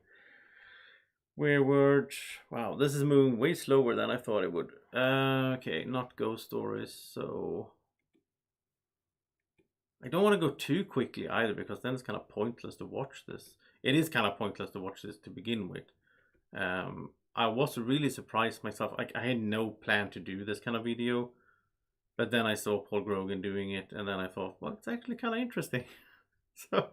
Weirwood. Wow, this is moving way slower than I thought it would. Okay, not ghost stories, so I don't want to go too quickly either, because then it's kind of pointless to watch this. It is kind of pointless to watch this to begin with. I was really surprised myself. I had no plan to do this kind of video, but then I saw Paul Grogan doing it, and then I thought, well, it's actually kind of interesting. So,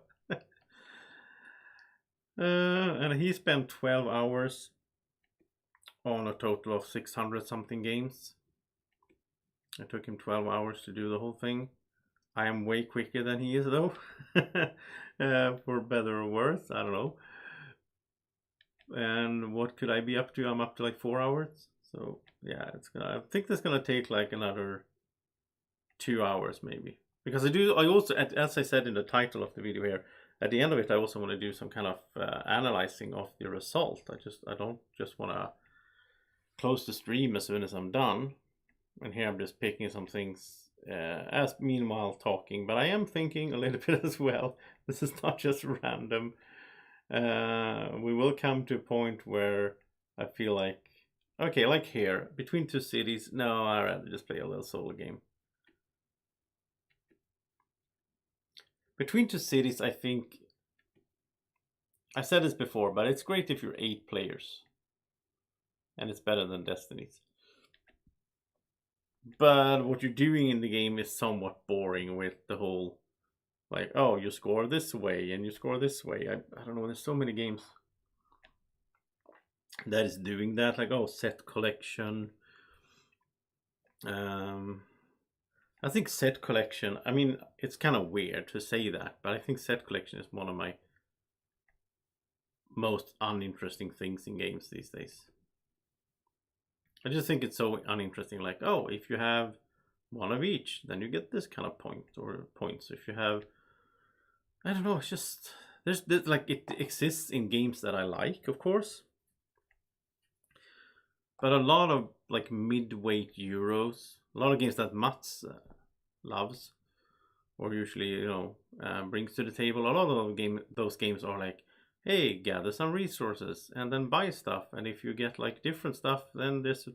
and he spent 12 hours on a total of 600 something games. It took him 12 hours to do the whole thing. I am way quicker than he is, though. For better or worse, I don't know. And what could I be up to? I'm up to like 4 hours. So yeah, I think that's gonna take like another 2 hours maybe. Because I also, as I said in the title of the video here, at the end of it, I also want to do some kind of analyzing of the result. I don't just want to close the stream as soon as I'm done. And here I'm just picking some things as meanwhile talking, but I am thinking a little bit as well. This is not just random. We will come to a point where I feel like, okay, like here, Between Two Cities, no, I'd rather just play a little solo game. Between Two Cities, I think, I said this before, but it's great if you're 8 players. And it's better than Destiny's. But what you're doing in the game is somewhat boring with the whole, like, oh, you score this way and you score this way. I don't know, there's so many games that is doing that, like, oh, set collection. I think set collection, I mean, it's kind of weird to say that, but I think set collection is one of my most uninteresting things in games these days. I just think it's so uninteresting, like, oh, if you have one of each, then you get this kind of point or points. If you have, I don't know, it's just, there's like, it exists in games that I like, of course. But a lot of like mid-weight Euros, a lot of games that Mats loves, or usually, you know, brings to the table, a lot of those games are like, hey, gather some resources and then buy stuff. And if you get like different stuff, then there's a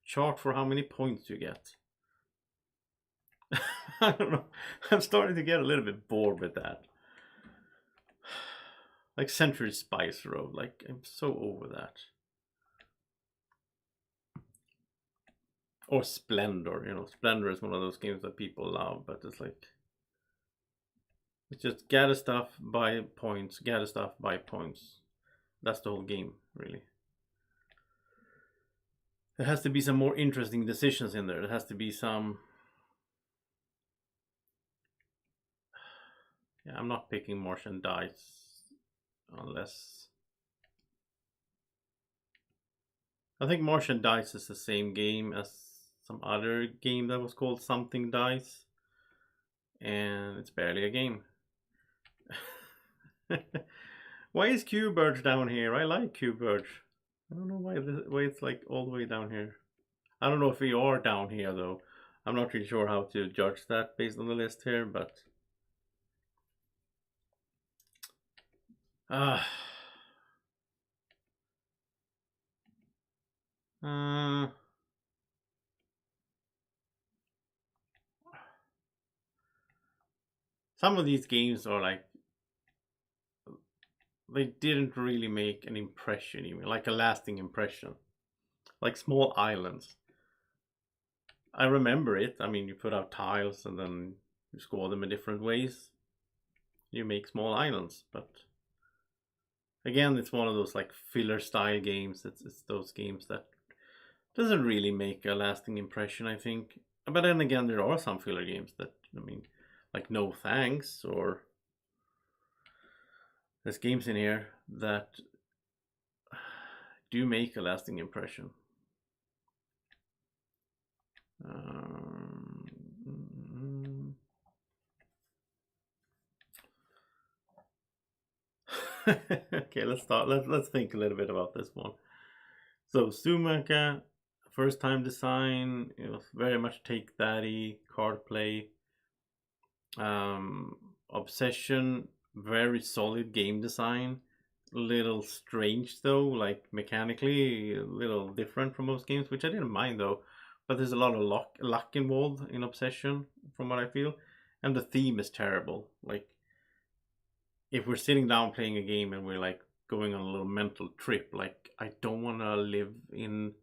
chart for how many points you get. I don't know. I'm starting to get a little bit bored with that. Like Century Spice Road, like I'm so over that. Or Splendor, you know, Splendor is one of those games that people love, but it's like, it's just gather stuff, buy points, gather stuff, buy points. That's the whole game, really. There has to be some more interesting decisions in there. There has to be some... Yeah, I'm not picking Martian Dice unless... I think Martian Dice is the same game as some other game that was called Something Dice. And it's barely a game. Why is Q-Bird down here? I like Q-Bird. I don't know why it's like all the way down here. I don't know if we are down here though. I'm not really sure how to judge that based on the list here, but... some of these games are like, they didn't really make an impression, even like a lasting impression. Like Small Islands. I remember it. I mean, you put out tiles and then you score them in different ways. You make small islands, but again, it's one of those like filler style games. It's those games that doesn't really make a lasting impression, I think. But then again, there are some filler games that, I mean, like No Thanks, or there's games in here that do make a lasting impression. Okay, let's start. Let's think a little bit about this one. So Sumaka, first time design, it was very much take thatty, card play. Obsession, very solid game design. little strange though, like mechanically a little different from most games, which I didn't mind though. But there's a lot of luck involved in Obsession, from what I feel, and the theme is terrible. Like if we're sitting down playing a game and we're like going on a little mental trip, like I don't want to live in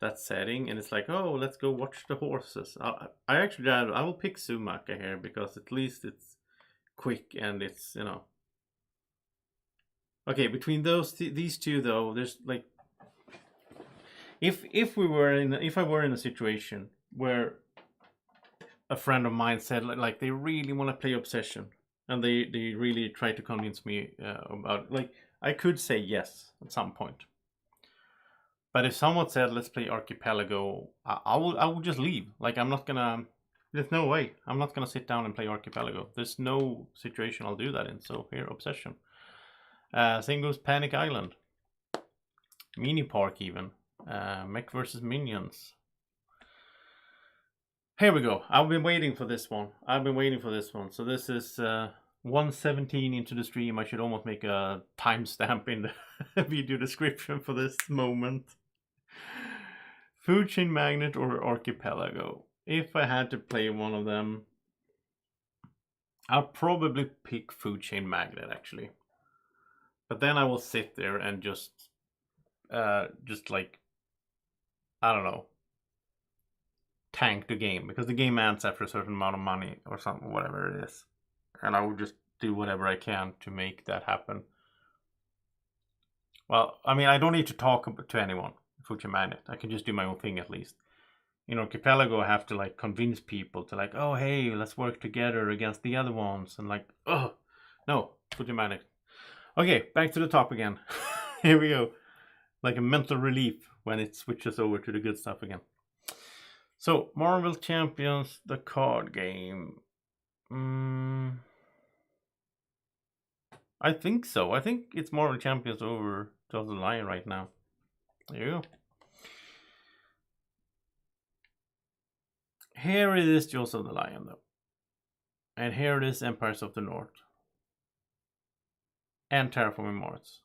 that setting. And it's like, oh, let's go watch the horses. I actually I will pick Sumaka here because at least it's quick and it's okay. Between these two though, there's like if I were in a situation where a friend of mine said like they really want to play Obsession and they really try to convince me about like I could say yes at some point. But if someone said let's play Archipelago, I will just leave. Like I'm not gonna. There's no way. I'm not gonna sit down and play Archipelago. There's no situation I'll do that in. So here, Obsession. Same goes Panic Island. Mini Park even. Mech versus Minions. Here we go. I've been waiting for this one. So this is 1:17 into the stream. I should almost make a timestamp in the video description for this moment. Food Chain Magnet or Archipelago? If I had to play one of them, I'll probably pick Food Chain Magnet actually. But then I will sit there and just like, I don't know, tank the game because the game ends after a certain amount of money or something, whatever it is, and I will just do whatever I can to make that happen. Well, I mean, I don't need to talk to anyone. Food Chain Magnet, I can just do my own thing at least. In Archipelago, I have to like convince people to like, oh hey, let's work together against the other ones, and like, oh no, Food Chain Magnet. Okay, back to the top again. Here we go. Like a mental relief when it switches over to the good stuff again. So, Marvel Champions, the card game. I think so. I think it's Marvel Champions over Joseph the Lion right now. There you go. Here it is Joseph the Lion though. And here it is Empires of the North. And Terraforming Mars.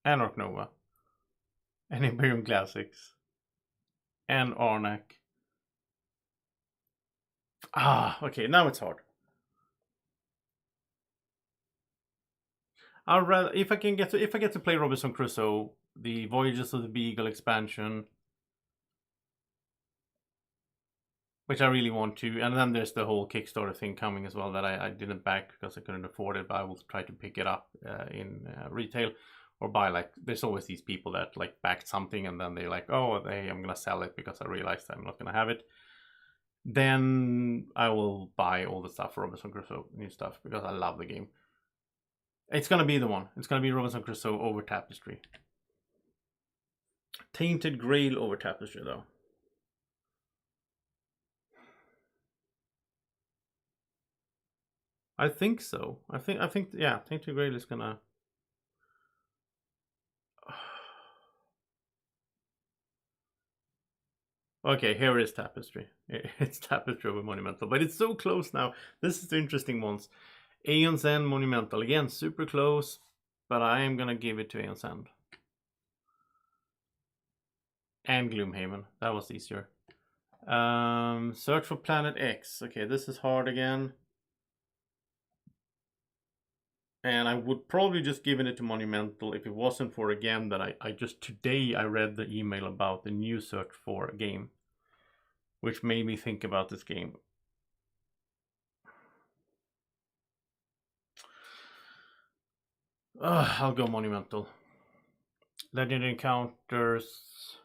And Ark Nova. And Imperium Classics. And Arnak. Okay, now it's hard. I'd rather if I get to play Robinson Crusoe, the Voyages of the Beagle expansion, which I really want to, and then there's the whole Kickstarter thing coming as well that I didn't back because I couldn't afford it, but I will try to pick it up in retail or buy. Like there's always these people that like backed something and then they're like, oh, I'm gonna sell it because I realized I'm not gonna have it. Then I will buy all the stuff for Robinson Crusoe, new stuff, because I love the game. It's gonna be the one. It's gonna be Robinson Crusoe over Tapestry. Tainted Grail over Tapestry, though. I think so. I think yeah, Tainted Grail is gonna. Okay, here is Tapestry. It's Tapestry over Monumental, but it's so close now. This is the interesting ones. Aeon's End, Monumental. Again, super close, but I am gonna give it to Aeon's End. And Gloomhaven. That was easier. Search for Planet X. Okay, this is hard again. And I would probably just given it to Monumental if it wasn't for, again, that I just today I read the email about the new Search for game, which made me think about this game. I'll go Monumental. Legendary Encounters.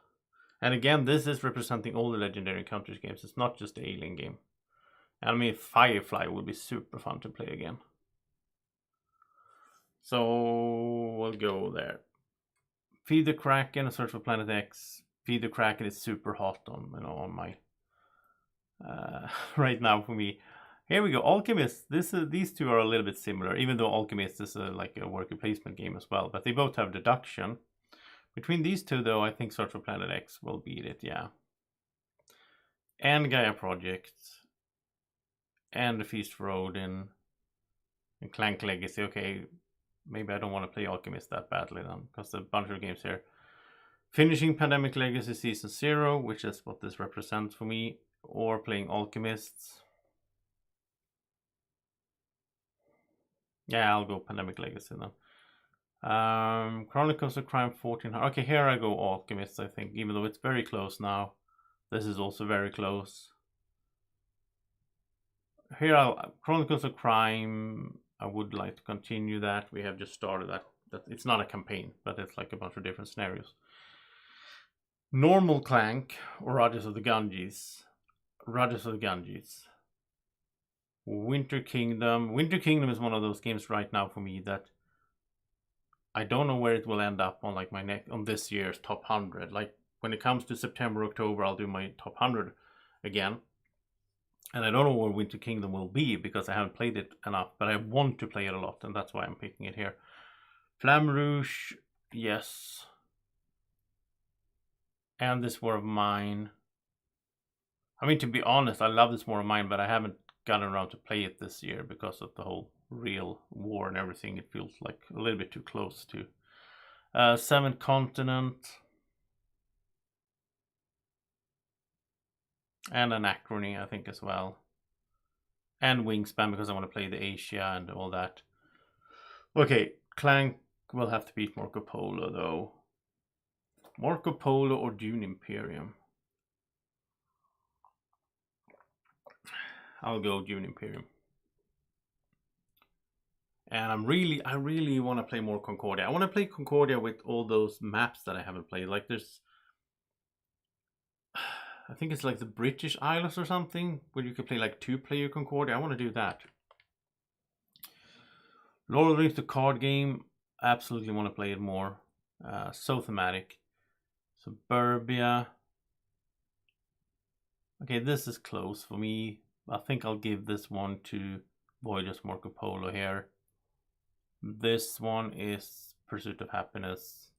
And again, this is representing all the Legendary Encounters games. It's not just the Alien game. And I mean, Firefly would be super fun to play again. So we'll go there. Feed the Kraken and Search for Planet X. Feed the Kraken is super hot on my right now for me. Here we go. Alchemist. These two are a little bit similar, even though Alchemist is like a worker placement game as well. But they both have deduction. Between these two, though, I think Search for Planet X will beat it. Yeah. And Gaia Project. And the Feast for Odin. And Clank Legacy. Okay. maybe I don't want to play Alchemist that badly then, because there's a bunch of games here. Finishing Pandemic Legacy Season 0, which is what this represents for me, or playing Alchemists. Yeah, I'll go Pandemic Legacy then. Chronicles of Crime 1400. Okay, here I go Alchemists, I think, even though it's very close now. This is also very close. Here, Chronicles of Crime, I would like to continue that. We have just started that. It's not a campaign, but it's like a bunch of different scenarios. Normal Clank or Rajas of the Ganges. Rajas of the Ganges. Winter Kingdom. Winter Kingdom is one of those games right now for me that I don't know where it will end up on like on this year's top 100. Like when it comes to September, October, I'll do my top 100 again. And I don't know where Winter Kingdom will be because I haven't played it enough, but I want to play it a lot, and that's why I'm picking it here. Flamme Rouge, yes. And This War of Mine. I mean, to be honest, I love This War of Mine, but I haven't gotten around to play it this year because of the whole real war and everything. It feels like a little bit too close to. Seventh Continent. And Anachrony, I think, as well. And Wingspan, because I want to play the Asia and all that. Okay, Clank will have to beat Marco Polo, though. Marco Polo or Dune Imperium? I'll go Dune Imperium. And I really want to play more Concordia. I want to play Concordia with all those maps that I haven't played. Like there's, I think it's like the British Isles or something, where you can play like 2-player Concordia. I want to do that. Lord of the Rings, the card game. Absolutely want to play it more. So thematic. Suburbia. Okay, this is close for me. I think I'll give this one to Voyagers Marco Polo here. This one is Pursuit of Happiness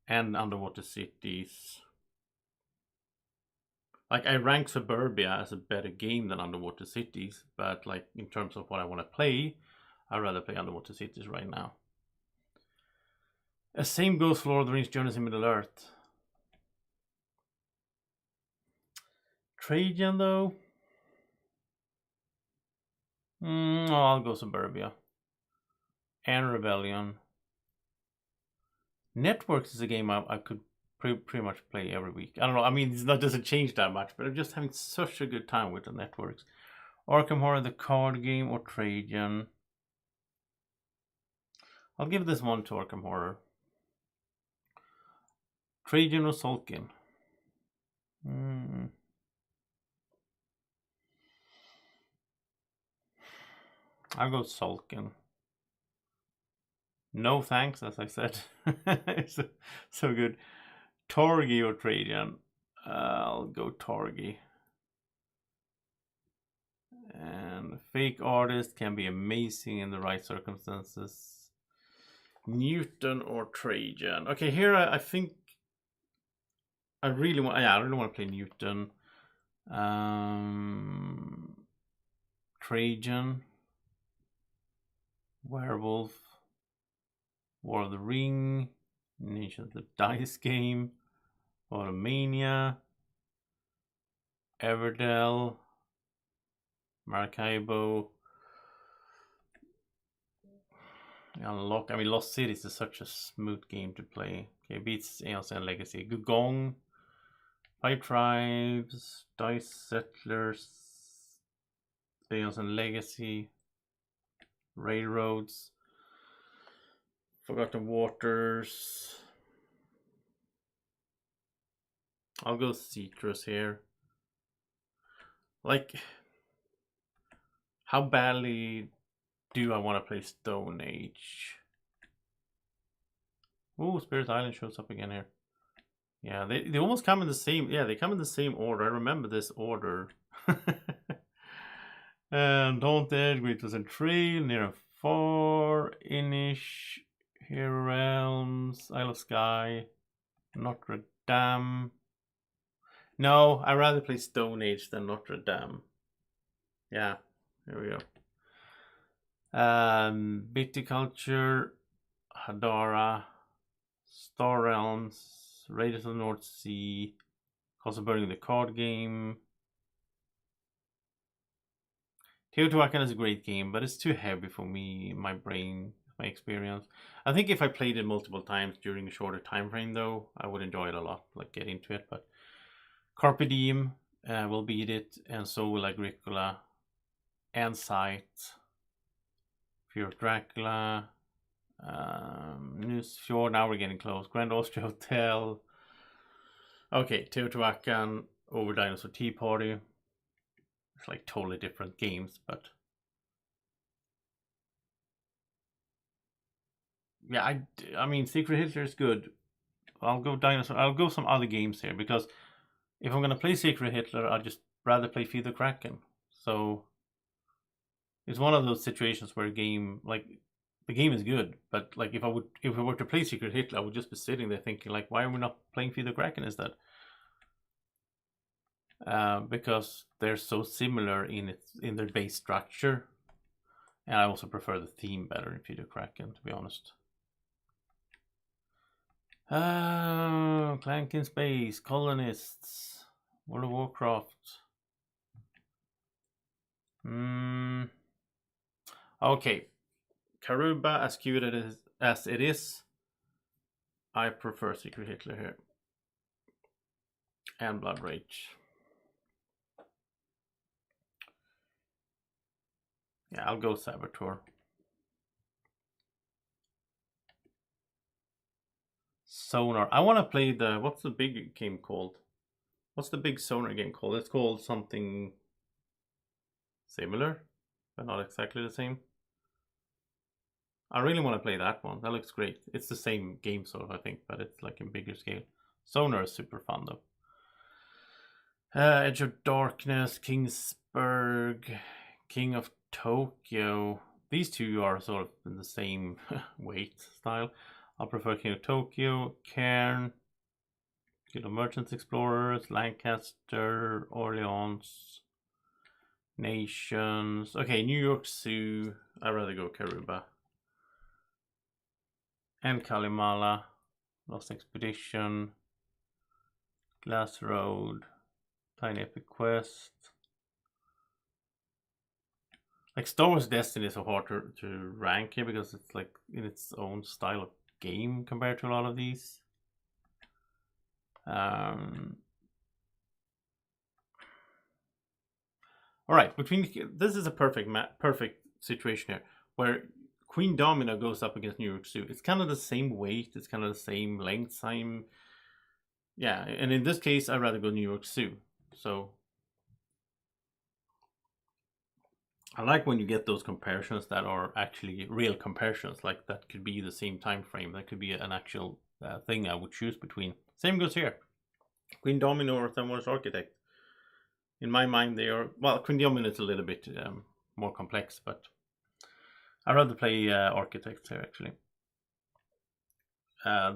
and Underwater Cities. Like I rank Suburbia as a better game than Underwater Cities, but like in terms of what I want to play, I'd rather play Underwater Cities right now. Same goes for Lord of the Rings Journeys in Middle-earth. Trajan though? I'll go Suburbia. And Rebellion. Networks is a game I could pretty much play every week. I don't know, I mean, that doesn't change that much, but I'm just having such a good time with the Networks. Arkham Horror, the card game, or Trajan. I'll give this one to Arkham Horror. Trajan or Sulkin? I'll go Sulkin. No thanks, as I said. It's so good. Torgi or Trajan? I'll go Torgi. And Fake Artist can be amazing in the right circumstances. Newton or Trajan? Okay, here I think I really want. Yeah, I really want to play Newton. Trajan. Werewolf. War of the Ring. Nation of the Dice Game. Automania. Everdell. Maracaibo. Unlock. I mean, Lost Cities is such a smooth game to play. Okay, beats Aeons and Legacy. Gugong. Five Tribes. Dice Settlers. Aeons and Legacy. Railroads. Forgotten Waters. I'll go Citrus here. Like, how badly do I want to play Stone Age? Oh, Spirit Island shows up again here. Yeah, they almost come in the same. Yeah, they come in the same order. I remember this order. And Don't Edge, Great and Trail, Near 4, Inish, Hero Realms, Isle of Skye, Notre Dame. No, I'd rather play Stone Age than Notre Dame. Yeah, here we go. Viticulture, Hadara, Star Realms, Raiders of the North Sea, Castle Burning the card game. Teotihuacan is a great game, but it's too heavy for me, my brain, my experience. I think if I played it multiple times during a shorter time frame, though, I would enjoy it a lot, like get into it. But Carpe Diem will beat it, and so will Agricola, and Sight, Fear of Dracula, Newsfjord. Now we're getting close. Grand Austria Hotel. Okay, Teotihuacan over Dinosaur Tea Party. It's like totally different games, but yeah, I mean, Secret Hitler is good. I'll go Dinosaur. I'll go some other games here because if I'm gonna play Secret Hitler, I'd just rather play Feed the Kraken. So it's one of those situations where a game like the game is good, but like if I were to play Secret Hitler, I would just be sitting there thinking like, why are we not playing Feed the Kraken instead? Because they're so similar in their base structure, and I also prefer the theme better in Feed the Kraken, to be honest. Clank in Space, Colonists, World of Warcraft. Okay, Karuba, as cute as it is, I prefer Secret Hitler here. And Blood Rage. Yeah, I'll go Saboteur. Sonar. I want to play what's the big game called? What's the big Sonar game called? It's called something similar, but not exactly the same. I really want to play that one. That looks great. It's the same game sort of, I think, but it's like in bigger scale. Sonar is super fun though. Edge of Darkness, Kingsburg, King of Tokyo. These two are sort of in the same weight style. I'll prefer King of Tokyo, Cairn, Guild of Merchants Explorers, Lancaster, Orleans, Nations. Okay, New York Zoo. I'd rather go Karuba. And Kalimala, Lost Expedition, Glass Road, Tiny Epic Quest. Like Star Wars Destiny is so hard to rank here because it's like in its own style of game compared to a lot of these. All right, this is a perfect situation here where Queen Domino goes up against New York Zoo. It's kind of the same weight, it's kind of the same length, same. Yeah, and in this case, I'd rather go New York Zoo. So I like when you get those comparisons that are actually real comparisons, like that could be the same time frame. That could be an actual thing I would choose between. Same goes here. Queen Domino or Thermodus Architect. In my mind, they are, well, Queen Domino is a little bit more complex, but I'd rather play Architects here actually.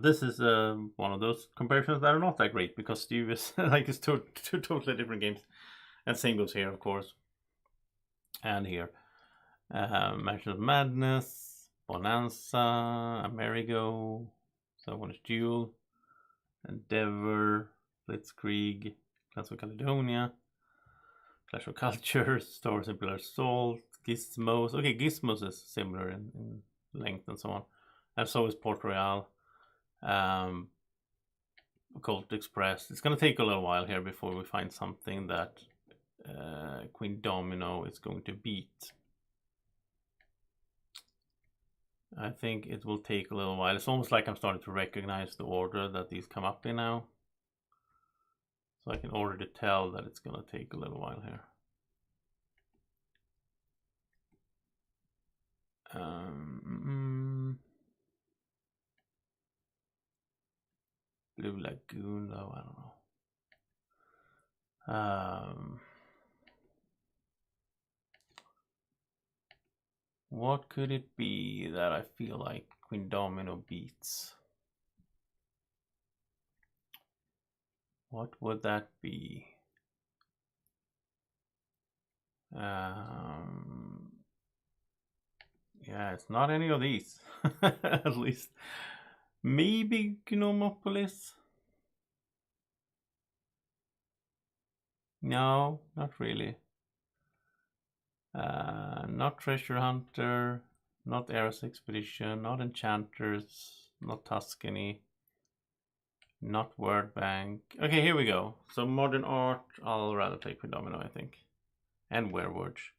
This is one of those comparisons that are not that great because Steve is like it's two totally different games, and same goes here, of course, and here. Mansion of Madness, Bonanza, Amerigo, Someone's Duel, Endeavor, Blitzkrieg, Clash of Caledonia, Clash of Cultures, Star Wars Imperial Assault, Gizmos. Okay, Gizmos is similar in length and so on, and so is Port Royal. Colt Express. It's going to take a little while here before we find something that Queen Domino is going to beat. I think it will take a little while. It's almost like I'm starting to recognize the order that these come up in now. So I can already tell that it's going to take a little while here. Blue Lagoon, though, I don't know. What could it be that I feel like Queen Domino beats? What would that be? Yeah, Yeah, it's not any of these. At least. Maybe Gnomopolis? No, not really. Not Treasure Hunter, not Eros Expedition, not Enchanters, not Tuscany, not Word Bank. Okay, here we go. So modern art, I'll rather take Predomino, I think. And Werewolf.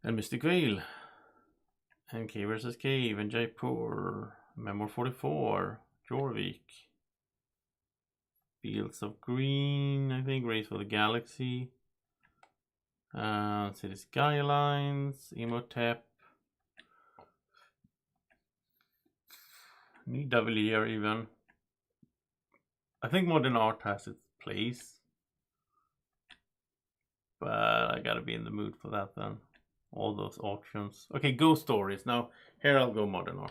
And Mystic Veil. And Cave vs. Cave, and Jaipur. Memoir 44, Jorvik. Fields of Green, I think. Race for the Galaxy. City Skylines, Emotep. Nidavellir even. I think modern art has its place. But I gotta be in the mood for that then. All those options. Okay, Ghost Stories. Now, here I'll go modern art.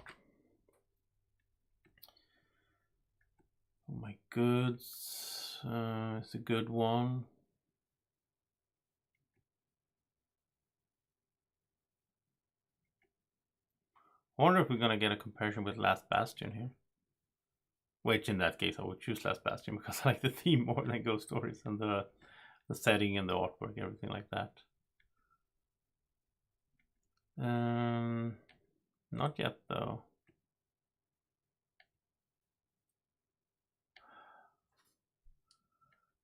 Oh my goods. It's a good one. I wonder if we're gonna get a comparison with Last Bastion here. Which in that case I would choose Last Bastion because I like the theme more than Ghost Stories and the setting and the artwork, everything like that. Not yet though.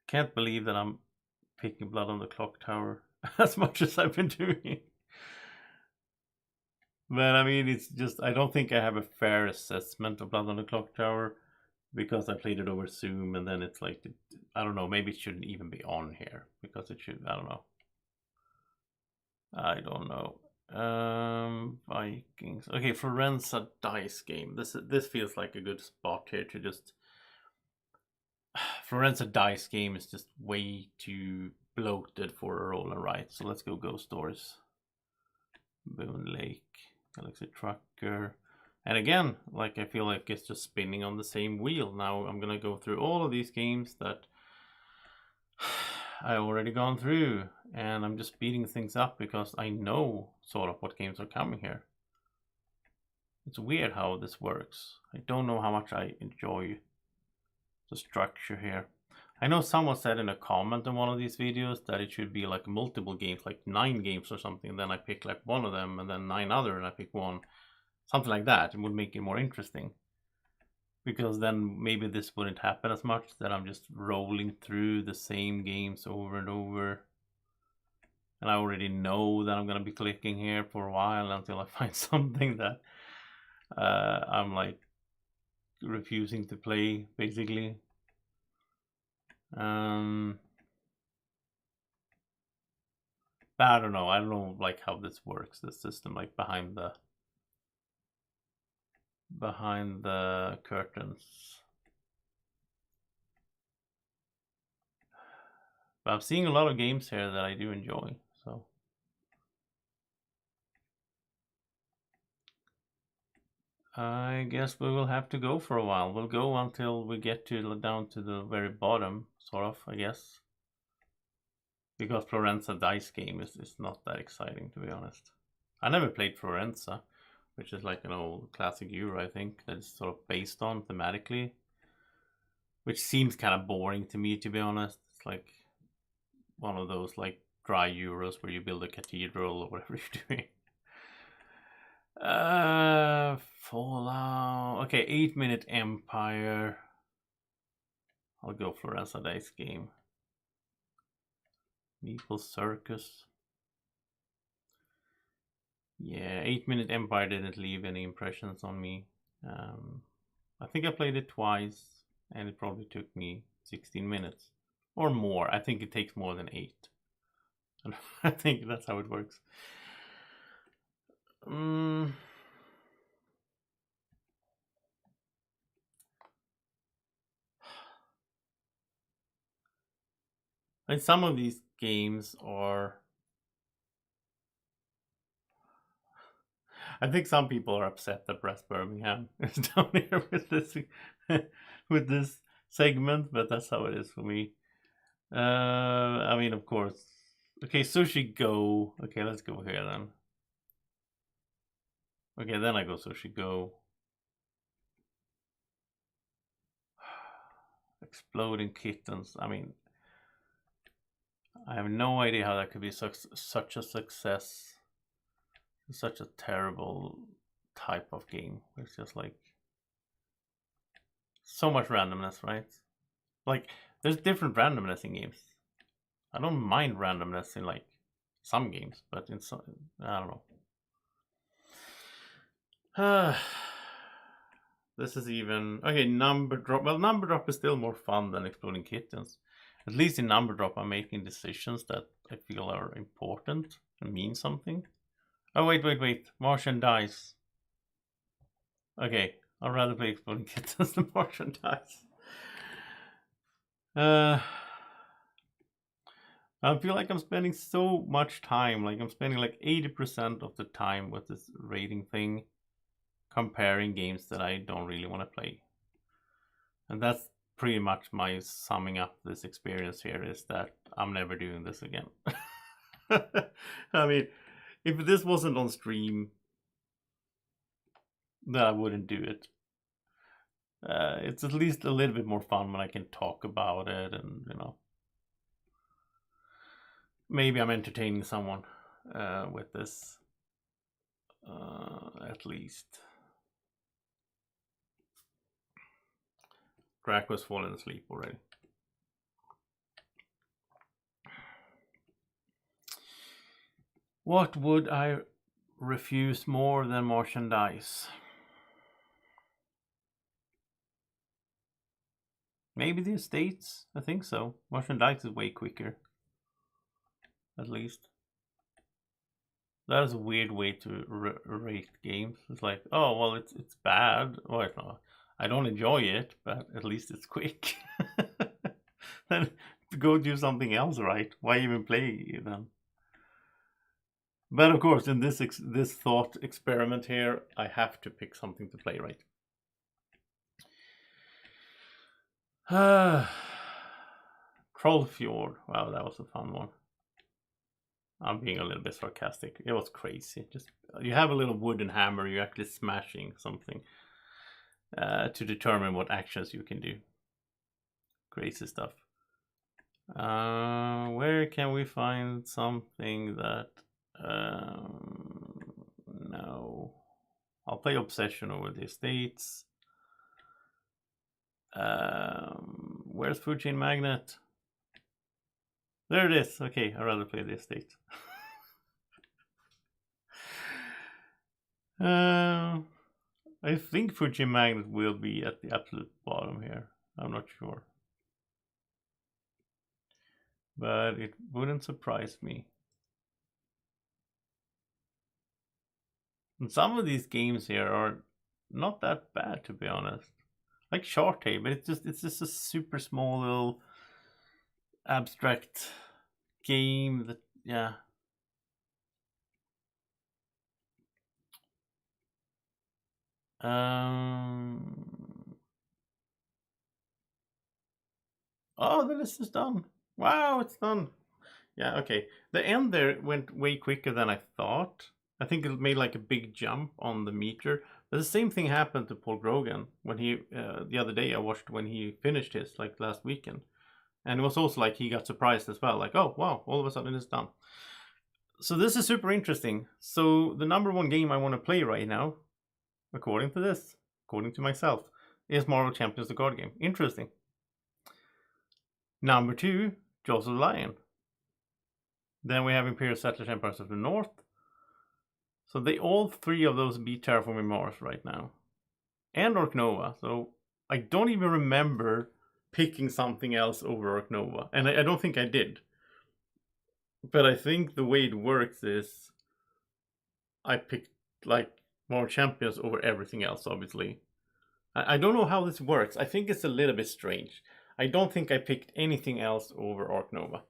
Can't believe that I'm picking Blood on the Clock Tower as much as I've been doing. But I mean, it's just, I don't think I have a fair assessment of Blood on the Clock Tower because I played it over Zoom, and then it's like, I don't know, maybe it shouldn't even be on here because it should, I don't know. Vikings. Okay, Florenza dice game. This feels like a good spot here to just. Florenza dice game is just way too bloated for a roll and write. So let's go Ghost Stories. Boone Lake, Galaxy Trucker. And again, like I feel like it's just spinning on the same wheel. Now I'm gonna go through all of these games that I already gone through, and I'm just speeding things up because I know sort of what games are coming here. It's weird how this works. I don't know how much I enjoy the structure here. I know someone said in a comment in one of these videos that it should be like multiple games, like 9 games or something, and then I pick like one of them and then 9 other and I pick one. Something like that. It would make it more interesting. Because then maybe this wouldn't happen as much, that I'm just rolling through the same games over and over. And I already know that I'm going to be clicking here for a while until I find something that I'm like refusing to play, basically. But I don't know. I don't know like how this works, this system, like behind the curtains. But I'm seeing a lot of games here that I do enjoy, so. I guess we will have to go for a while. We'll go until we get down to the very bottom, sort of, I guess. Because Florenza dice game is not that exciting, to be honest. I never played Florenza, which is like an old classic Euro, I think, that's sort of based on thematically. Which seems kind of boring to me, to be honest. It's like one of those like dry Euros where you build a cathedral or whatever you're doing. Fallout. Okay, 8-Minute Empire. I'll go Florenza dice game. Meeple Circus. Yeah, 8-Minute Empire didn't leave any impressions on me. I think I played it twice, and it probably took me 16 minutes or more. I think it takes more than 8. I think that's how it works. And some of these games are. I think some people are upset that Brass Birmingham is down here with this segment, but that's how it is for me. I mean, of course. Okay, Sushi Go. Okay, let's go here then. Okay, then I go Sushi Go. Exploding Kittens. I mean, I have no idea how that could be such a success. Such a terrible type of game. It's just like so much randomness, right? Like, there's different randomness in games. I don't mind randomness in like some games, but in some, I don't know. This is even okay. Number drop. Well, number drop is still more fun than exploding kittens. At least in number drop, I'm making decisions that I feel are important and mean something. Oh wait! Martian dice. Okay, I'd rather play exploding kittens than Martian dice. I feel like I'm spending so much time. Like I'm spending like 80% of the time with this rating thing, comparing games that I don't really want to play. And that's pretty much my summing up this experience here is that I'm never doing this again. I mean, if this wasn't on stream, then I wouldn't do it. It's at least a little bit more fun when I can talk about it and, maybe I'm entertaining someone with this, at least. Draco's fallen asleep already. What would I refuse more than Martian dice? Maybe the estates? I think so. Martian dice is way quicker. At least. That is a weird way to rate games. It's like, oh, well, it's bad. Or it's not. I don't enjoy it, but at least it's quick. Then go do something else, right? Why even play then? But of course, in this thought experiment here, I have to pick something to play, right? Trollfjord. Wow, that was a fun one. I'm being a little bit sarcastic. It was crazy. Just you have a little wooden hammer. You're actually smashing something to determine what actions you can do. Crazy stuff. Where can we find something that? No. I'll play Obsession over the estates. Where's Food Chain Magnet? There it is. Okay, I'd rather play the estate. I think Food Chain Magnet will be at the absolute bottom here. I'm not sure. But it wouldn't surprise me. And some of these games here are not that bad, to be honest. Like Shartae, but it's just a super small little abstract game that, yeah. Oh, the list is done. Wow, it's done. Yeah, okay. The end there went way quicker than I thought. I think it made like a big jump on the meter. But the same thing happened to Paul Grogan when he the other day I watched when he finished his like last weekend, and it was also like he got surprised as well. Like, oh wow, all of a sudden it's done. So this is super interesting. So the number one game I want to play right now, according to this, according to myself, is Marvel Champions the card game. Interesting. Number two, Jaws of the Lion. Then we have Imperial Settlers Empires of the North. So they all three of those beat Terraforming Mars right now. And Orc Nova. So I don't even remember picking something else over Orc Nova. And I don't think I did. But I think the way it works is I picked like more champions over everything else, obviously. I don't know how this works. I think it's a little bit strange. I don't think I picked anything else over Orc Nova.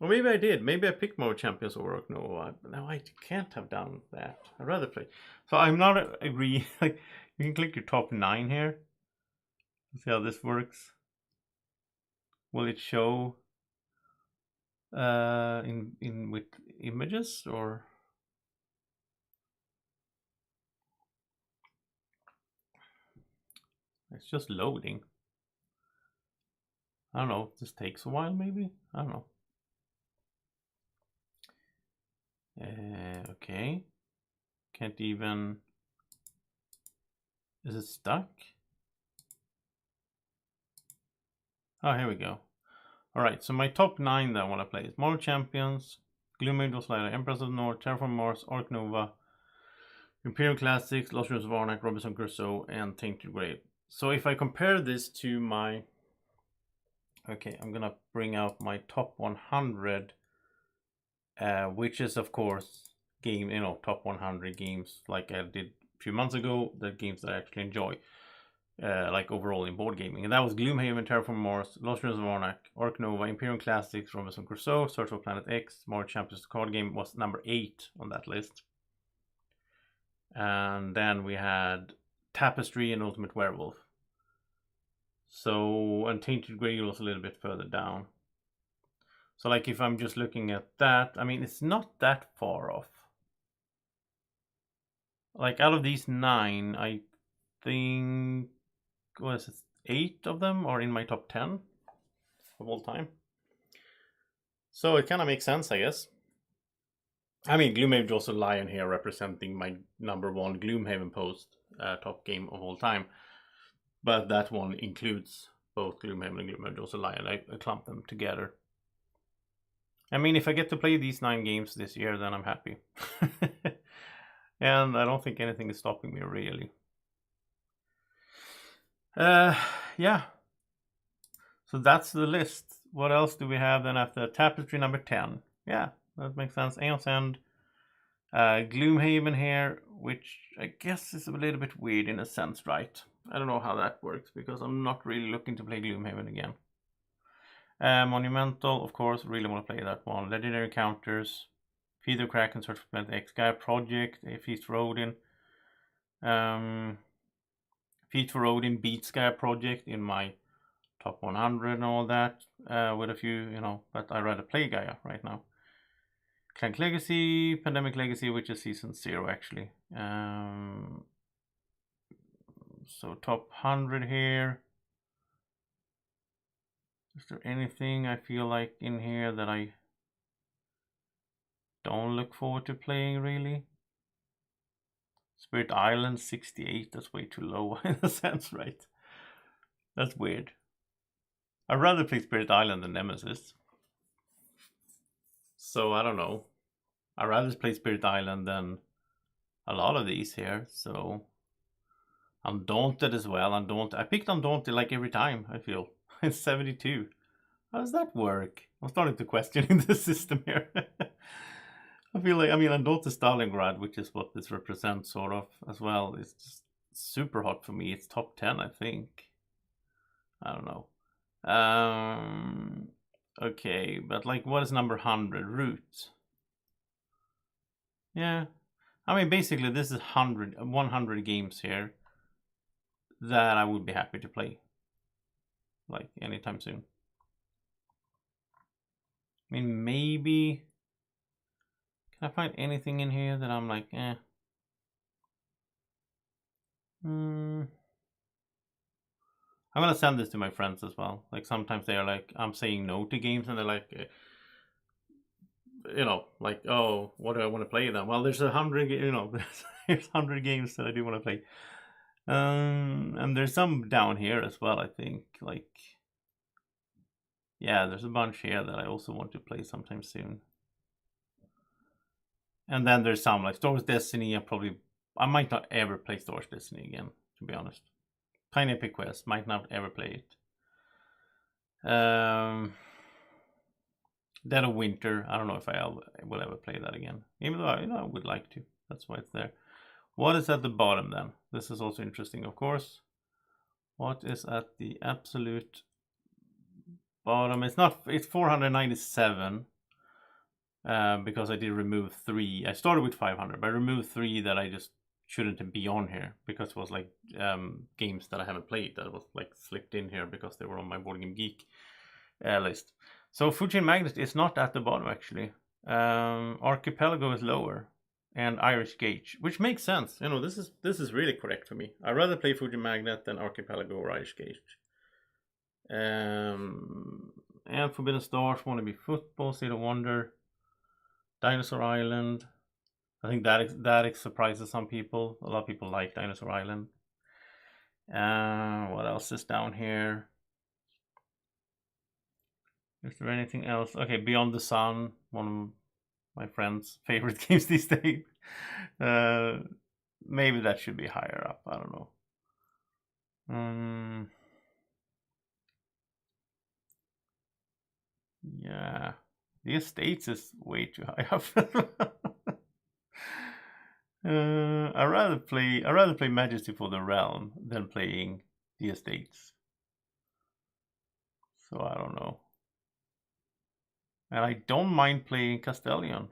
Or maybe I did. Maybe I picked more champions over Orc Nova. No, I can't have done that. I'd rather play. So I'm not agree. Like, you can click your top 9 here. See how this works. Will it show in with images or? It's just loading. I don't know. This takes a while, maybe. I don't know. Okay. Can't even. Is it stuck? Oh, here we go. All right. So my top 9 that I want to play is Marvel Champions, Gloomhaven Ghost Rider, Empress of the North, Terraform Mars, Ark Nova, Imperial Classics, Lost Ruins of Arnak, Robinson Crusoe, and Tainted Grave. So if I compare this to my... Okay, I'm gonna bring out my top 100, which is of course game, top 100 games like I did a few months ago, the games that I actually enjoy, like overall in board gaming. And that was Gloomhaven, Terraform Mars, Lost Ruins of Arnak, Ark Nova, Imperial Classics, Robinson Crusoe, Search for Planet X, Marvel Champions card game was number 8 on that list. And then we had Tapestry and Ultimate Werewolf. So, and Tainted Grail was a little bit further down. So like if I'm just looking at that, I mean, it's not that far off. Like out of these 9, I think, what is it, 8 of them are in my top 10 of all time. So it kind of makes sense, I guess. I mean, Gloomhaven also Lion here representing my number 1 Gloomhaven post, top game of all time. But that one includes both Gloomhaven and Gloomhaven also Lion. I clump them together. I mean, if I get to play these 9 games this year, then I'm happy. And I don't think anything is stopping me, really. Yeah. So that's the list. What else do we have then after Tapestry number 10? Yeah, that makes sense. Aeon's End. Gloomhaven here, which I guess is a little bit weird in a sense, right? I don't know how that works, because I'm not really looking to play Gloomhaven again. Monumental, of course, really want to play that one. Legendary Counters, Feed the Kraken, Search for Planet X, Gaia Project, Feast for Odin. Feast for Odin beats Gaia Project in my top 100 and all that, with a few, but I'd rather play Gaia right now. Clank Legacy, Pandemic Legacy, which is Season 0 actually. So top 100 here. Is there anything I feel like in here that I don't look forward to playing really? Spirit Island 68, that's way too low in a sense, right? That's weird. I'd rather play Spirit Island than Nemesis. So I don't know. I'd rather play Spirit Island than a lot of these here. So Undaunted as well. I picked Undaunted like every time, I feel. It's 72. How does that work? I'm starting to question in the system here. I feel like, Undaunted Stalingrad, which is what this represents sort of as well, is just super hot for me. It's top 10, I think. I don't know. Okay, but like what is number 100? Root. Yeah. Basically this is 100 games here that I would be happy to play. Like anytime soon. Maybe... Can I find anything in here that I'm like, eh? I'm gonna send this to my friends as well. Like sometimes they are like, I'm saying no to games, and they're like, like, oh, what do I want to play then? Well, there's 100, there's 100 games that I do want to play. And there's some down here as well, I think. Like, yeah, there's a bunch here that I also want to play sometime soon. And then there's some like Star Wars Destiny. I might not ever play Star Wars Destiny again, to be honest. Tiny Epic Quest, might not ever play it. Dead of Winter, I don't know if I will ever play that again. Even though I would like to. That's why it's there. What is at the bottom then? This is also interesting, of course. What is at the absolute bottom? It's 497. Because I did remove 3. I started with 500, but I removed 3 that I just shouldn't be on here, because it was like games that I haven't played that was like slipped in here because they were on my Board Game Geek list. So Fujin Magnet is not at the bottom actually. Archipelago is lower. and Irish Gauge, which makes sense. You know, this is really correct for me. I'd rather play Fuji Magnet than Archipelago or Irish Gauge. And Forbidden Stars, Want to Be Football, State of Wonder, Dinosaur Island. I think that surprises some people. A lot of people like Dinosaur Island. What else is down here? Is there anything else? Okay, Beyond the Sun, one of my friend's favorite games these days. Maybe that should be higher up. I don't know. Yeah, the Estates is way too high up. I'd rather play Majesty for the Realm than playing the Estates. So I don't know. And I don't mind playing Castellion.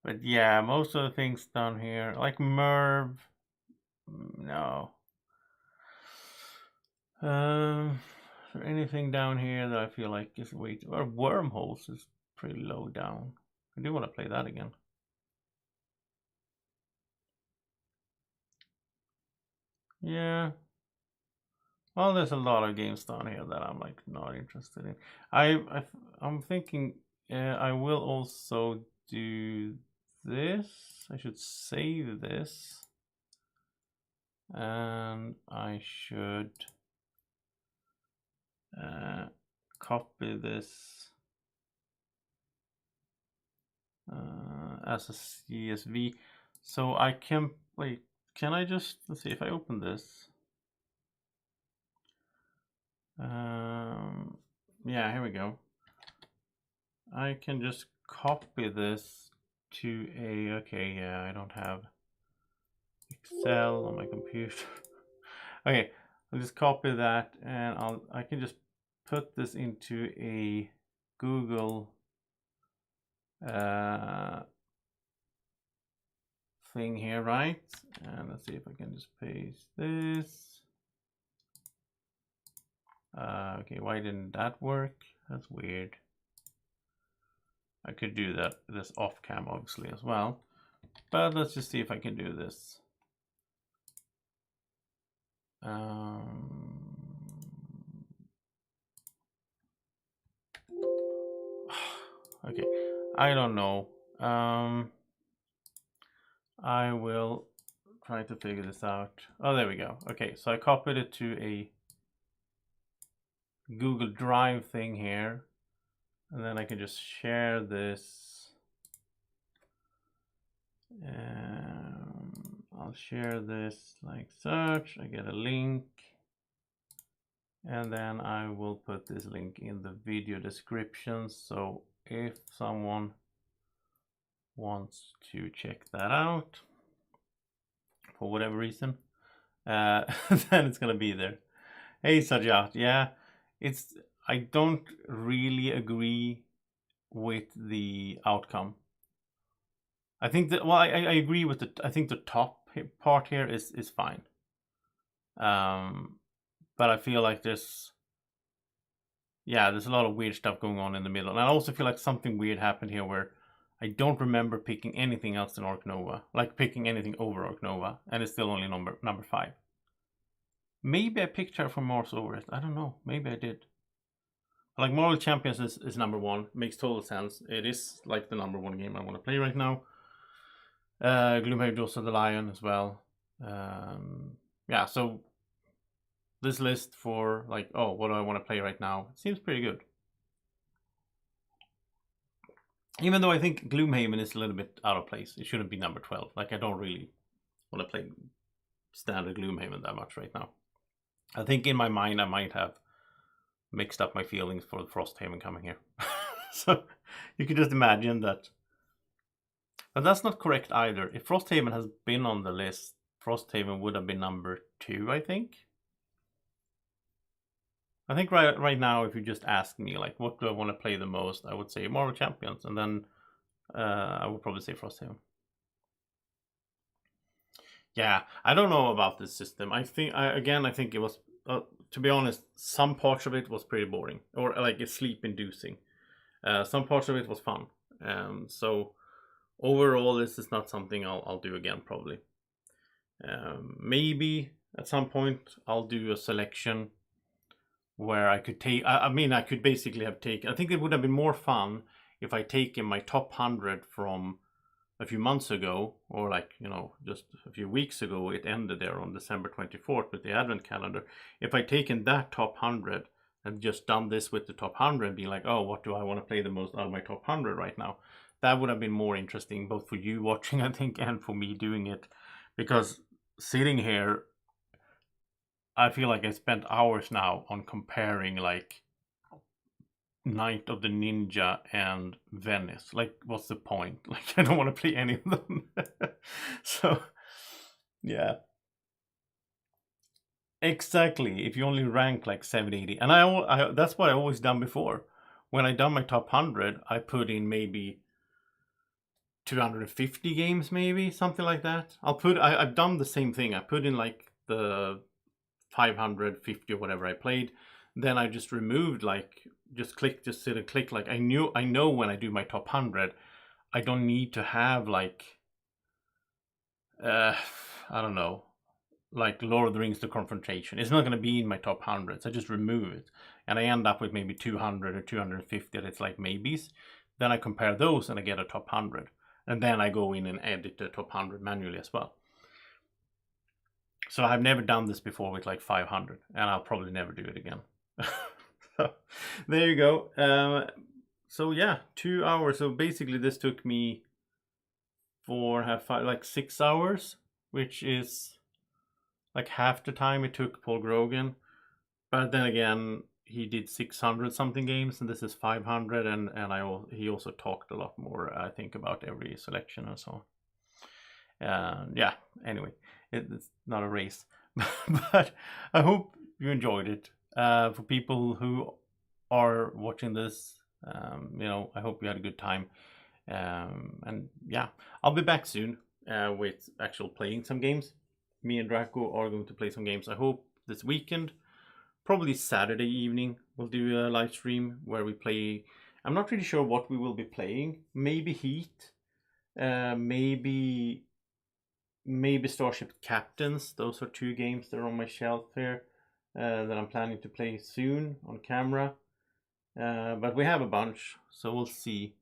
But yeah, most of the things down here, like Merv, no. Is there anything down here that I feel like is way too... Or Wormholes is pretty low down. I do want to play that again. Yeah. Well, there's a lot of games down here that I'm like not interested in. I'm thinking I will also do this. I should save this. And I should copy this as a CSV. So I can, wait, can I just, let's see if I open this. Yeah, here we go. I can just copy this to a, okay, yeah, I don't have Excel on my computer. Okay, I'll just copy that and I can just put this into a Google thing here, right? And let's see if I can just paste this. Okay, why didn't that work? That's weird. I could do this off cam obviously as well, but let's just see if I can do this. Okay, I don't know. I will try to figure this out. Oh, there we go. Okay, so I copied it to a Google Drive thing here, and then I can just share this. I'll share this like such. I get a link, and then I will put this link in the video description. So if someone wants to check that out for whatever reason, then it's gonna be there. Hey Sajat, yeah, I don't really agree with the outcome. I think that, well, I agree with I think the top part here is fine. But I feel like there's a lot of weird stuff going on in the middle. And I also feel like something weird happened here where I don't remember picking anything else than Ark Nova, like picking anything over Ark Nova, and it's still only number 5. Maybe I picked Terraform Mars over it. I don't know. Maybe I did. Like Marvel Champions is number 1. Makes total sense. It is like the number 1 game I want to play right now. Gloomhaven Jaws of the Lion as well. Yeah, so this list for like, oh, what do I want to play right now? It seems pretty good. Even though I think Gloomhaven is a little bit out of place. It shouldn't be number 12. Like, I don't really want to play standard Gloomhaven that much right now. I think in my mind I might have mixed up my feelings for Frosthaven coming here. So you can just imagine that. But that's not correct either. If Frosthaven has been on the list, Frosthaven would have been number 2, I think. I think right now, if you just ask me, like, what do I want to play the most, I would say Marvel Champions, and then I would probably say Frosthaven. Yeah, I don't know about this system. I think it was to be honest, some parts of it was pretty boring, or like it's sleep inducing. Some parts of it was fun. So overall, this is not something I'll do again, probably. Maybe at some point I'll do a selection where I could take. I mean, I could basically have taken. I think it would have been more fun if I taken my top 100 from a few months ago, or like, just a few weeks ago. It ended there on December 24th with the advent calendar. If I taken that top 100 and just done this with the top 100 and being like, oh, what do I want to play the most out of my top 100 right now, that would have been more interesting, both for you watching, I think, and for me doing it. Because sitting here, I feel like I spent hours now on comparing like Night of the Ninja and Venice. Like, what's the point? Like, I don't want to play any of them. So, yeah. Exactly. If you only rank like 780. And I that's what I always done before. When I done my top 100, I put in maybe 250 games, maybe something like that. I've done the same thing. I put in like the 550 or whatever I played. Then I just removed, like, just sit and click. Like, I know when I do my top 100, I don't need to have like, I don't know, like Lord of the Rings: The Confrontation. It's not going to be in my top 100, so I just remove it. And I end up with maybe 200 or 250 that it's like maybes. Then I compare those and I get a top 100. And then I go in and edit the top 100 manually as well. So I've never done this before with like 500, and I'll probably never do it again. So there you go. So yeah, 2 hours. So basically this took me 6 hours, which is like half the time it took Paul Grogan. But then again, he did 600 something games, and this is 500, and he also talked a lot more, I think, about every selection and so on. Yeah, anyway, it's not a race. But I hope you enjoyed it. For people who are watching this, I hope you had a good time. And yeah, I'll be back soon with actual playing some games. Me and Draco are going to play some games, I hope, this weekend. Probably Saturday evening we'll do a live stream where we play. I'm not really sure what we will be playing. Maybe Heat. Maybe Starship Captains. Those are 2 games that are on my shelf here that I'm planning to play soon on camera. But we have a bunch, so we'll see.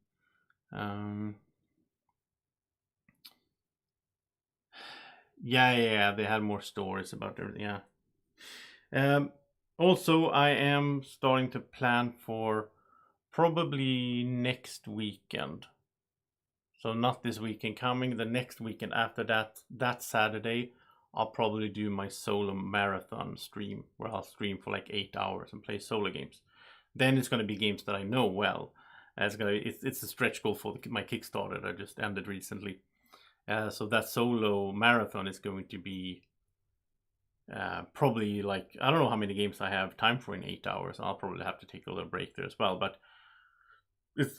Yeah, they had more stories about everything. Yeah. Also, I am starting to plan for probably next weekend. So not this weekend coming, the next weekend after that Saturday, I'll probably do my solo marathon stream, where I'll stream for like 8 hours and play solo games. Then it's going to be games that I know well. It's a stretch goal for my Kickstarter that I just ended recently. So that solo marathon is going to be probably like, I don't know how many games I have time for in 8 hours. I'll probably have to take a little break there as well. But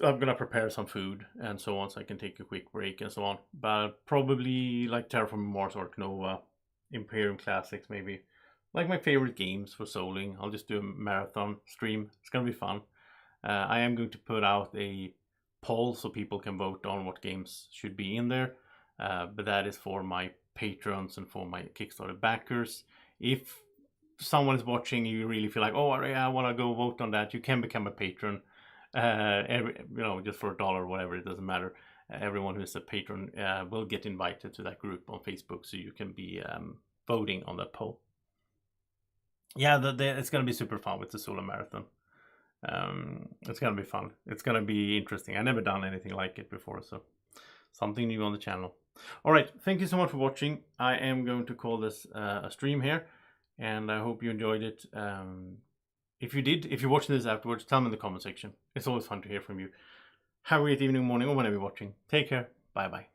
I'm gonna prepare some food and so on, so I can take a quick break and so on. But probably like Terraforming Mars, Ark Nova, Imperium Classics, maybe. Like my favorite games for soloing. I'll just do a marathon stream. It's gonna be fun. I am going to put out a poll so people can vote on what games should be in there. But that is for my patrons and for my Kickstarter backers. If someone is watching, you really feel like, oh, I want to go vote on that, you can become a patron. Just for $1 or whatever, it doesn't matter. Everyone who is a patron will get invited to that group on Facebook, so you can be voting on that poll. Yeah, it's gonna be super fun with the solo marathon. It's gonna be fun. It's gonna be interesting. I've never done anything like it before, so something new on the channel. All right, thank you so much for watching. I am going to call this a stream here, and I hope you enjoyed it. If you did, if you're watching this afterwards, tell me in the comment section. It's always fun to hear from you. Have a great evening, morning, or whenever you're watching. Take care. Bye-bye.